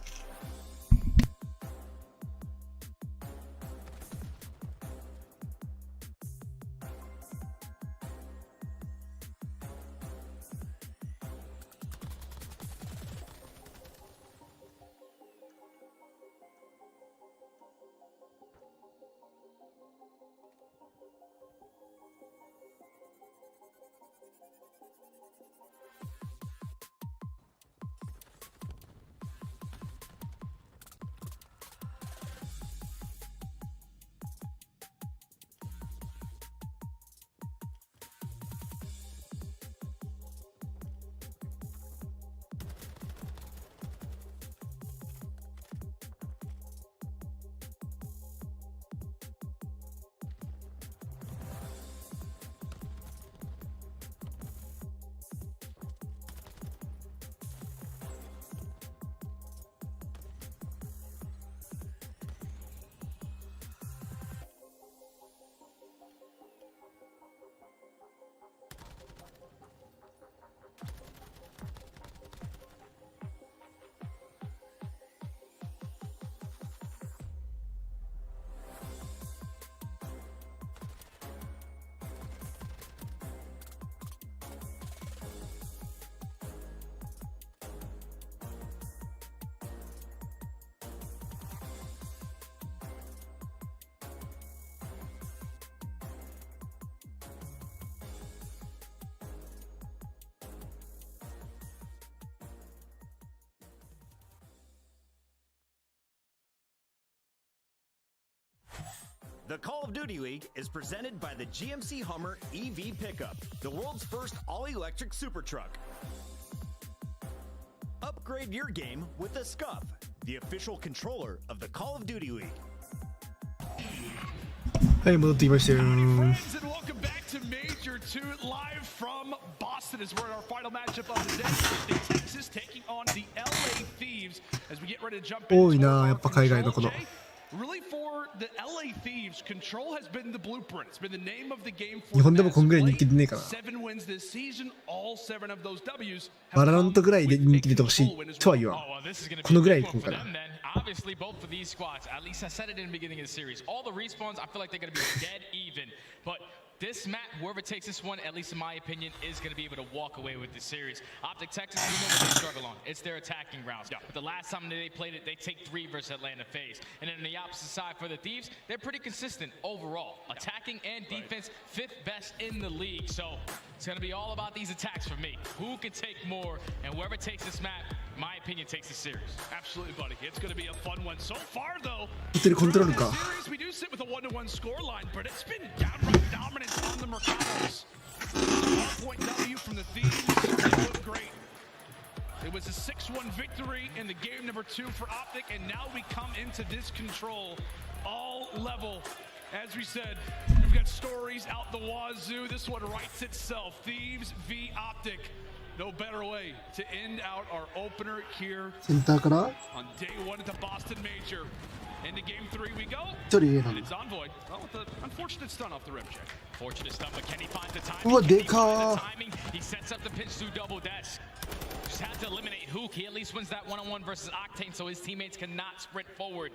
The Call of Duty League is presented by the GMC Hummer EV Pickup, the world's first all-electric super truck. Upgrade your game with the Scuff, the official controller of the Call of Duty League. はい、戻ってきましたよ。 Friends, and welcome back to Major 2 live from Boston as we're in our final matchup of the day. Texas taking on the LA Thieves as we get ready to jump into 多いな、やっぱ海外のこと。 Really for the LA Thieves, control has been the blueprint. It's been the name of the game for 日本でもこんぐらい人気出ねえかな。 7 wins this season, all 7 of those W's. バラロントぐらいで人気出てほしいとは言わん。このぐらいいこうかな。 Obviously, both of these squads, at least I said it in the beginning of the series, all the respawns, I feel like they're going to be dead even. But this map, whoever takes this one, at least in my opinion, is going to be able to walk away with this series. Optic Texas, we know what they struggle on. It's their attacking rounds. But the last time they played it, they take 3 versus Atlanta FaZe. And then on the opposite side for the Thieves, they're pretty consistent overall. Attacking and defense, 5th best in the league. So it's going to be all about these attacks for me. Who can take more? And whoever takes this map, my opinion, takes the series. Absolutely, buddy. It's going to be a fun one so far, though. ホテルコントロールか。 We do sit with a 1-1 scoreline, but it's been downright dominance on the Mercados. 1-point W from the Thieves. They look great. It was a 6-1 victory in the game number 2 for Optic, and now we come into this control all level. As we said, we've got stories out the wazoo. This one writes itself. Thieves v Optic. No better way to end out our opener here センターから on day one at the Boston Major. Into game 3 we go. 一人入れた And の it's Envoy. Well, with the unfortunate stun off the rim check. Fortunate stuff, but can he find the timing? うわで Can he か find ー the timing? He sets up the pinch through double desk. Just had to eliminate Hook. He at least wins that one-on-one versus Octane, so his teammates cannot sprint forward.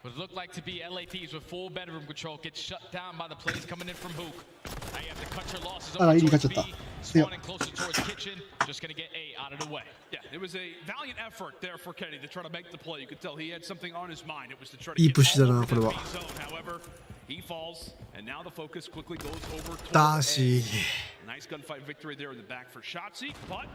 What it looked like to be LA Thieves with full bedroom control gets shut down by the plays coming in from Hook. Now you have to cut your losses あら over 入り towards 勝っちゃっ B, た。いや spawning closer towards Kitchen. Just gonna get A out of the way. Yeah, it was a valiant effort there for Kenny to try to make the play. You could tell he had something on his mind. It was to try to いい get プッシュだ all な over これ the は B zone. However, he falls, and now the focus quickly goes over towards ダーシ A. Nice gunfight victory there in the back for Shotzi, but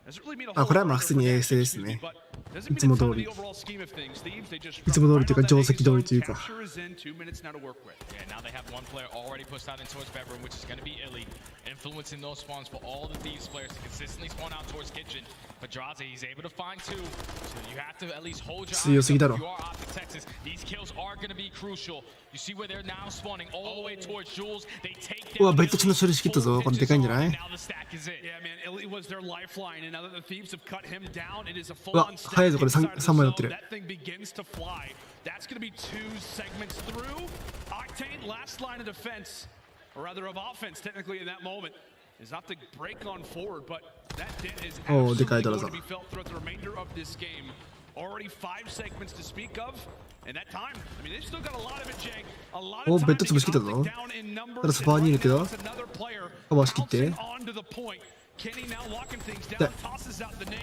doesn't really mean a あ whole これは lot まあ普通に衛星です excuse ね me, but doesn't い mean つも a 通 ton of り the overall scheme of things. Thieves, they just いつも通り right というか on that 定 A 石通りというか capture is in 2 minutes now to work with. Yeah, now they have one player already pushed out in towards bedroom, which is going to be Illy, influencing those spawns for all the Thieves players to consistently spawn out towards Kitchen. But Draza, he's able to find two, so you have to at least hold your eyes up if you are Optic Texas. These kills are going to be crucial. You see where they're now spawning all the way towards Jules. They take うわ down ベッドチの処理しきったぞこれでかいんじゃない now the stack is it. Yeah, man, Illy was their lifeline, and now that the Thieves have cut him down, it is a うわ full-on stack 早いぞこれ inside of the 3枚乗っ zone. てる That thing begins to fly. That's going to be 2 segments through. Octane, last line of defense, or rather of offense, technically in that moment, is Optic break on forward, but that dent is おおでかい absolutely ドラ going ザ to be felt throughout the remainder of this game. Already 5 segments to speak of, and that time, I mean, they've still got a lot of it, Jay. A lot お of ベ time ッド to 潰し get きったぞ Optic down in た numbers, だスパー and にいる right け now ど it's another player カバーしきって bouncing onto the point. Kenny now locking things down, tosses out the nade,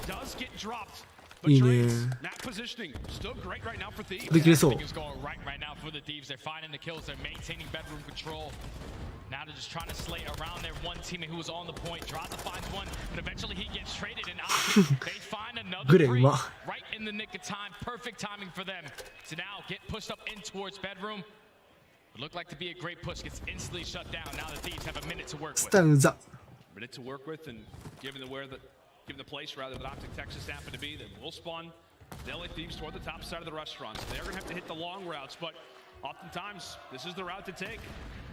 does get dropped. But いい Trades, ね that positioning still great right now for Thieves. できれそう Everything is going right now for the Thieves. They're finding the kills. They're maintaining bedroom control. Now they're just trying to slay around their one teammate who was on the point. Draza finds one, but eventually he gets traded and they find another Good three aim. right in the nick of time. Perfect timing for them to now get pushed up in towards bedroom. It looked like to be a great push. Gets instantly shut down. Now the Thieves have a minute to work ス with. タンウザ Minute to work with, and given the place rather that Optic Texas happen to be, then we'll spawn the LA Thieves toward the top side of the restaurant. So they're going to have to hit the long routes, but oftentimes this is the route to take.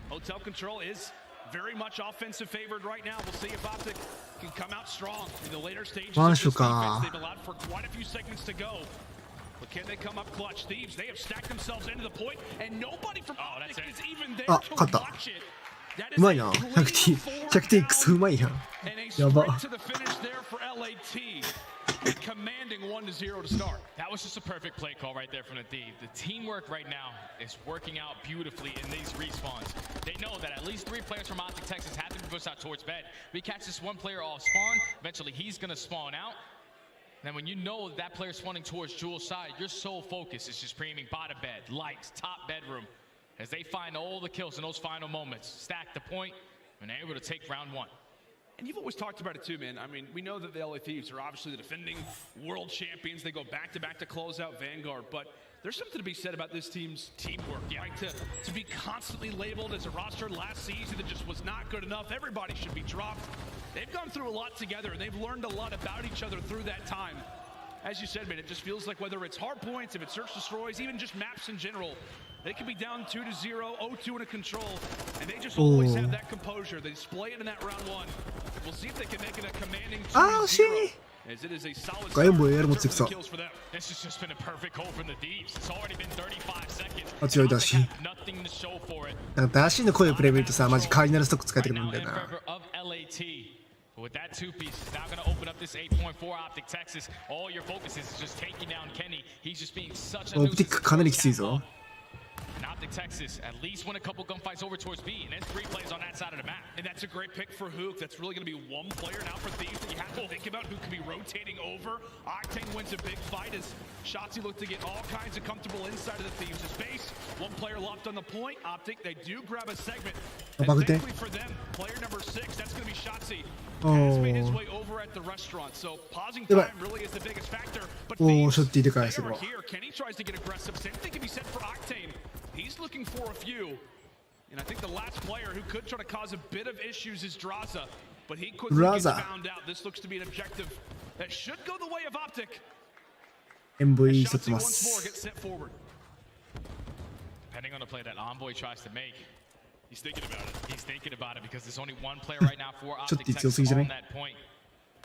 Hotel control is very much offensive favored right now. We'll see if Optic can come out strong in the later stages of this マンショか defense. They've allowed for quite a few segments to go. But can they come up clutch? Thieves, they have stacked themselves into the point, and nobody from Optic is even there あ to 勝った watch it. That う is ま a いな clean 100T forward 100T クソうまいやん and a やば sprint to the finish there for LAT. Commanding 1-0 to start. That was just a perfect play call right there from the Thieves. The teamwork right now is working out beautifully in these respawns. They know that at least 3 players from Optic Texas have to be pushed out towards bed. We catch this one player off spawn, eventually he's going to spawn out. Then when you know that player's spawning towards Jules' side, your sole focus is just screaming bottom bed, lights, top bedroom, as they find all the kills in those final moments, stack the point, and they're able to take round 1. And you've always talked about it too, man. I mean, we know that the LA Thieves are obviously the defending world champions. They go back-to-back to close out Vanguard, but there's something to be said about this team's teamwork, right? To be constantly labeled as a roster last season that just was not good enough. Everybody should be dropped. They've gone through a lot together, and they've learned a lot about each other through that time. As you said, man, it just feels like whether it's hard points, if it's search destroys, even just maps in general, they can be down 2-0, 0-2 in a control, and they just always have that composure. They display it in that round 1. We'll see if they can make it a commanding 2-0. As it is a solid start for kills for them. This has just been a perfect call from the Thieves. It's already been 35 seconds. あ強いダーシー Nothing to show for it. なんかダーシーの声をプレイ見るとさマジカーディナルストック使えてくるんだよ In な favor of LAT. But with that 2 piece, it's now going to open up this 8.4 Optic Texas. All your focus is just taking down Kenny. He's just being such a オプティックかなりきついぞ And Optic Texas at least win a couple gunfights over towards B, and then 3 plays on that side of the map. And that's a great pick for Hook. That's really going to be one player now for Thieves that you have to think about who could be rotating over. Octane wins a big fight as Shotzi looked to get all kinds of comfortable inside of the Thieves' base. One player locked on the point. Optic, they do grab a segment. And thankfully for them, player number 6, that's going to be Shotzi. Has made his way over at the restaurant. So pausing time really is the biggest factor. But Thieves, they are here. Kenny tries to get aggressive. Same thing can be said for Octane. He's looking for a few. And I think the last player who could try to cause a bit of issues is Draza. But he quickly gets found out. This looks to be an objective that should go the way of Optic. MV 取って Shotzi ま once more す gets sent forward. Depending on the play that Envoy tries to make, he's thinking about it. He's thinking about it because there's only one player right now for Optic Texas on that point.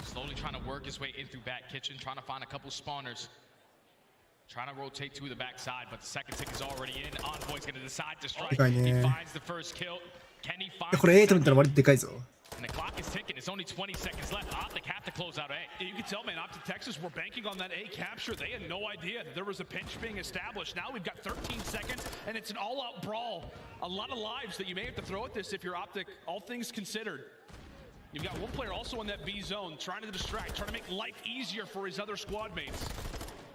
Slowly trying to work his way in through back kitchen, trying to find a couple spawners. Trying to rotate to the backside, but the second tick is already in. Envoy's going to decide to strike. He finds the first kill. Can he find これ A と見たら割とでかいぞ。 And the clock is ticking. It's only 20 seconds left. Optic have to close out A. You can tell, man, Optic Texas were banking on that A capture. They had no idea that there was a pinch being established. Now we've got 13 seconds, and it's an all-out brawl. A lot of lives that you may have to throw at this if you're Optic, all things considered. You've got one player also in that B zone trying to distract, trying to make life easier for his other squad mates.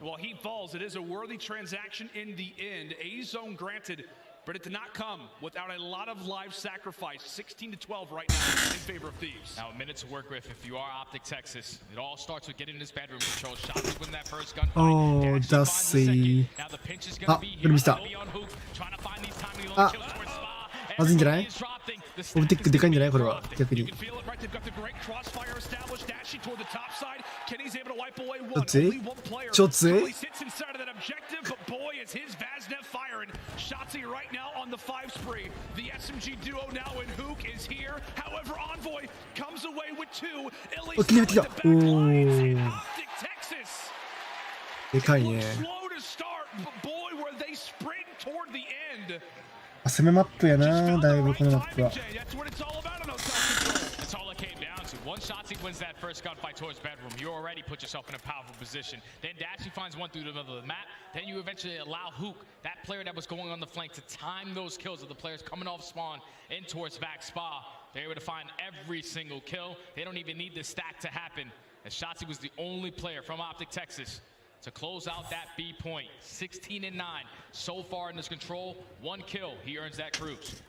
While he falls, it is a worthy transaction in the end. A zone granted, but it did not come without a lot of live sacrifice. 16-12 right now in favor of Thieves. Now a minute to work with if you are Optic Texas. It all starts with getting this bedroom control. Shots win that first gunfight. Oh, Dusty. Now the pinch is going to be here. Trying to find these timely little kills for Spa. まずいんじゃない？オブティックでかいんじゃないこれは逆に。どっち？ちょっつい？ お、切り入ってきた。おー。でかいね。攻めマップやな、だいぶこのマップは。Once Shotzi wins that first gunfight towards bedroom, you already put yourself in a powerful position. Then Dashy finds one through the middle of the map. Then you eventually allow Hook, that player that was going on the flank, to time those kills of the players coming off spawn in towards back Spa. They're able to find every single kill. They don't even need the stack to happen, as Shotzi was the only player from Optic Texas to close out that B point. 16-9 so far in this control. One kill, he earns that cruise.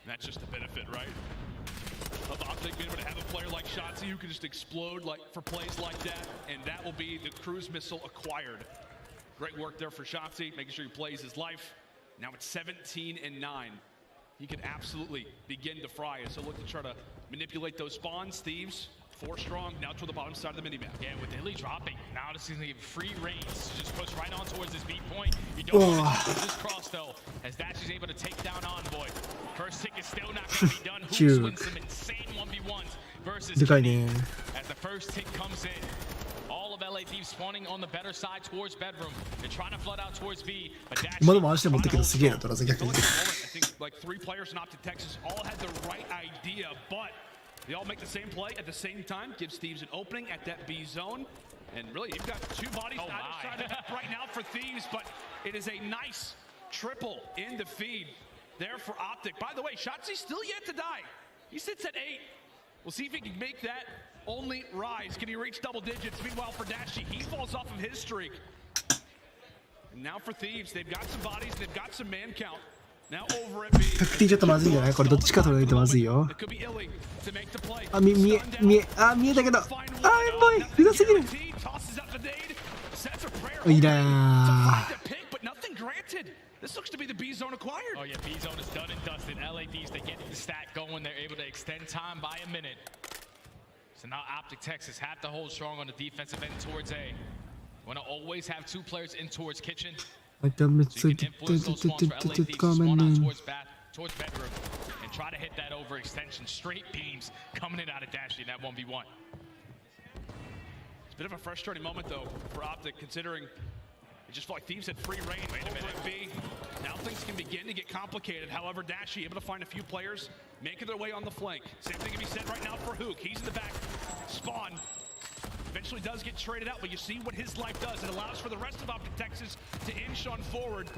That's just the benefit, right? Of Optic being able to have a player like Shotzi who can just explode like for plays like that, and that will be the cruise missile acquired. Great work there for Shotzi, making sure he plays his life. Now it's 17-9. He can absolutely begin to fry us. So look to try to manipulate those spawns. Thieves 4 strong, now toward the bottom side of the minimap. Yeah, with Illy dropping, now this is going to give free reigns to just push right on towards this B point. You don't want to lose this cross, though, as Dash is able to take down Envoy. First tick is still not going to be done. Who's wins some insane 1v1s versus Kenny. As the first tick comes in, all of LA Thieves spawning on the better side towards bedroom. They're trying to flood out towards B, but Dash... まだ回して持ってくるすげえな、トラザ逆に。I think like 3 players in Optic Texas all had the right idea, but they all make the same play at the same time. Gives Thieves an opening at that B zone. And really, you've got 2 bodies either side of the map right now for Thieves, but it is a nice triple in the feed there for Optic. By the way, Shotzi's still yet to die. He sits at 8. We'll see if he can make that only rise. Can he reach double digits? Meanwhile, for Dashi, he falls off of his streak. And now for Thieves, they've got some bodies, they've got some man count. Now over at B. 100ちょっとまずいんじゃない？これどっちか取らないとまずいよ。あ、見えたけど。あ、やばい。ふざすぎる。いらー。This looks to be the B zone acquired. Oh yeah, B zone is done and dusted. LADs, they get the stack going. They're able to extend time by a minute. So now Optic Texas have to hold strong on the defensive end towards A. Want to always have 2 players in towards kitchen. So you can influence those spawns for LA Thieves to spawn out towards bedroom and try to hit that overextension. Straight beams coming in out of Dashy in that 1v1. It's a bit of a frustrating moment though for Optic, considering it just felt like Thieves had free reign over at B. Now things can begin to get complicated. However, Dashi able to find a few players making their way on the flank. Same thing can be said right now for Hook. He's in the back. Spawn eventually does get traded out, but you see what his life does. It allows for the rest of Optic Texas to inch on forward.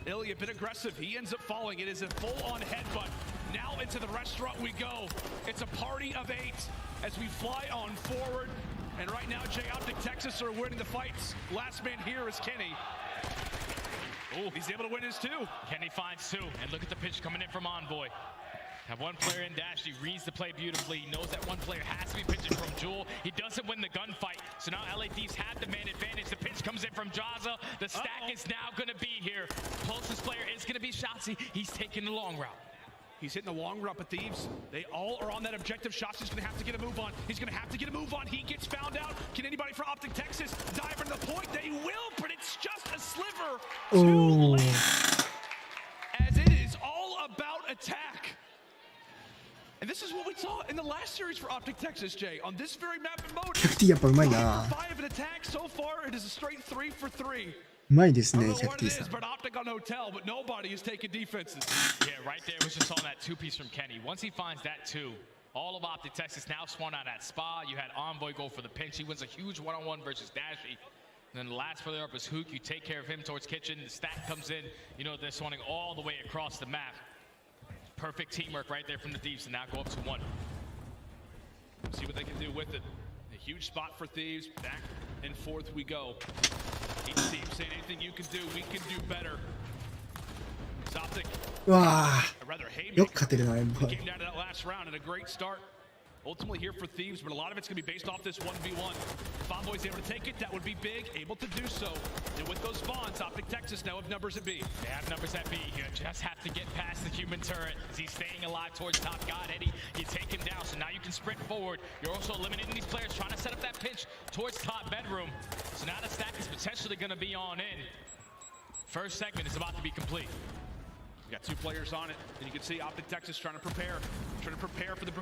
Illy a bit aggressive. He ends up falling. It is a full-on headbutt. Now into the restaurant we go. It's a party of 8 as we fly on forward. And right now, Optic Texas are winning the fights. Last man here is Kenny. Oh, he's able to win his 2. Kenny finds 2, and look at the pitch coming in from Envoy. Have one player in Dash, he reads the play beautifully. He knows that one player has to be pitching from Jewel. He doesn't win the gunfight, so now LA Thieves have the man advantage. The pitch comes in from Jaza. The stack is now going to be here. Closest player is going to be Shotzi. He's taking the long route. He's hitting the long run, but Thieves, they all are on that objective. Shots is going to have to get a move on. He's going to have to get a move on. He gets found out. Can anybody from Optic Texas dive into the point? They will, but it's just a sliver. Too late. As it is all about attack. And this is what we saw in the last series for Optic Texas, Jay. On this very map and mode, 100T やっぱうまいな。 5 in attack so far. It is a straight 3 for 3. うまいですね、I don't know what it 100T is, さん。 but Optic on Hotel, but nobody is taking defenses. Yeah, right there was just on that two-piece from Kenny. Once he finds that two, all of Optic Texas now spawn out at Spa. You had Envoy go for the pinch. He wins a huge one-on-one versus Dashy. And then the last player up is Hook. You take care of him towards Kitchen. The stack comes in. You know, they're swanning all the way across the map. Perfect teamwork right there from the Thieves to now go up to 1. See what they can do with it. A huge spot for Thieves. Back and forth we go. Each team saying anything you can do, we can do better. It's Optic. うわあ、 A rather haymaker. よく勝てるな、エンボイ。 Came down to that last round and a great start. Ultimately here for Thieves, but a lot of it's going to be based off this 1v1. If Envoy's able to take it, that would be big. Able to do so. And with those spawns, Optic Texas now have numbers at B. They have numbers at B. You just have to get past the human turret as he's staying alive towards top. God, Eddie, you take him down, so now you can sprint forward. You're also eliminating these players, trying to set up that pinch towards top bedroom. So now the stack is potentially going to be on in. First segment is about to be complete. We got 2 players on it, and you can see Optic Texas trying to prepare for the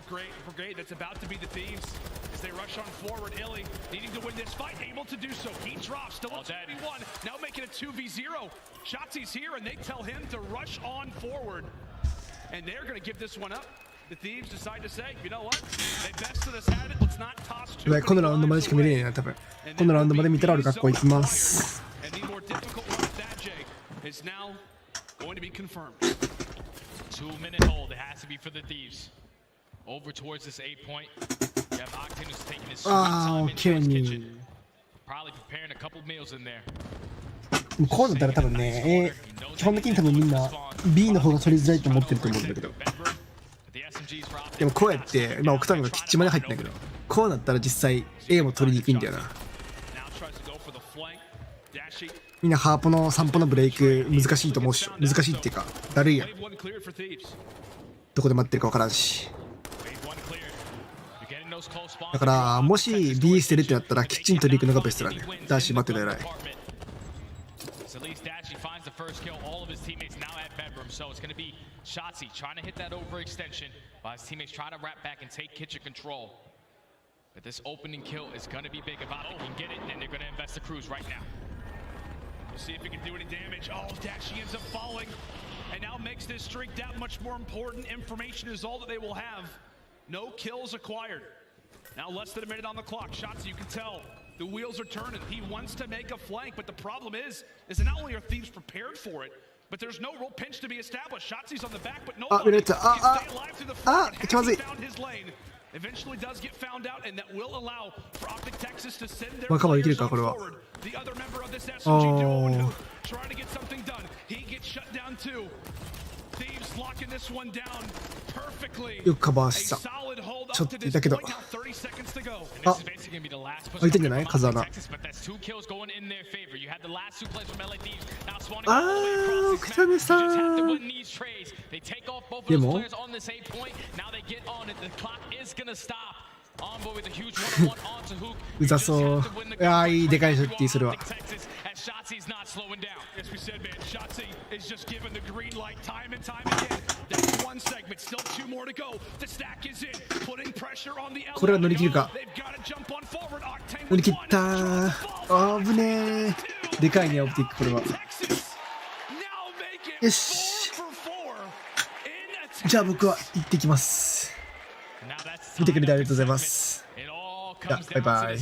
brigade that's about to be the Thieves. As they rush on forward, Illy needing to win this fight, able to do so. He drops, still at 2v1, now making it 2v0. Shotzi's here, and they tell him to rush on forward. And they're going to give this one up. The Thieves decide to say, you know what? They bested us at it. Let's not toss too many このラウンドまでしか見れねえな、多分。このラウンドまで見たら俺学校行きます。 And the more difficult one with that, Jay, is now going to be confirmed. 2-minute hold. It has to be for the Thieves. Over towards this 8 point. You have Octane who's taking his sweet time into his kitchen. Probably preparing a couple meals in there. こうだったら多分ね、基本的に多分みんな B の方が取りづらいと思ってると思うんだけど。でもこうやって、まあオクターブがキッチンまで入ってんだけど、こうなったら実際 A も取りにくいんだよな。みんなハーポの散歩のブレイク難しいと思うし、難しいっていうかだるいやん。どこで待ってるか分からんし。だからもし B 捨てるってなったらキッチン取りに行くのがベストだね。ダーシー待ってたら偉い。So it's going to be Shotzi trying to hit that overextension while his teammates try to wrap back and take kitchen control. But this opening kill is going to be big. If Optic can get it, then they're going to invest the cruise right now. We'll see if he can do any damage. Oh, Dashi ends up falling and now makes this streak that much more important. Information is all that they will have. No kills acquired. Now less than a minute on the clock. Shotzi, you can tell the wheels are turning. He wants to make a flank, but the problem is that not only are Thieves prepared for it, but there's no real pinch to be established. Shotzi's on the back, but nobody can stay alive through the front. Has he found his lane? Eventually does get found out, and that will allow for Optic Texas to send their players forward. The other member of this SMG duo trying to get something done. He gets shut down too. Thieves locking this one down perfectly. よくカバーした。ちょっといたけど。あ、開いてんじゃない風穴。あー、草根さん。でもうざそう。いやー、いいでかいショッティするわ。Shotzi's not slowing down. As we said, man, Shotzi is just given the green light time and time again. That's one segment, still 2 more to go. The stack is in, putting pressure on the これは乗り切るか。 They've got to jump on forward. Octane 乗り切ったー。あぶねー。でかいね、オプティックこれは。よし。じゃあ僕は行ってきます。見てくれてありがとうございます。じゃあバイバイ。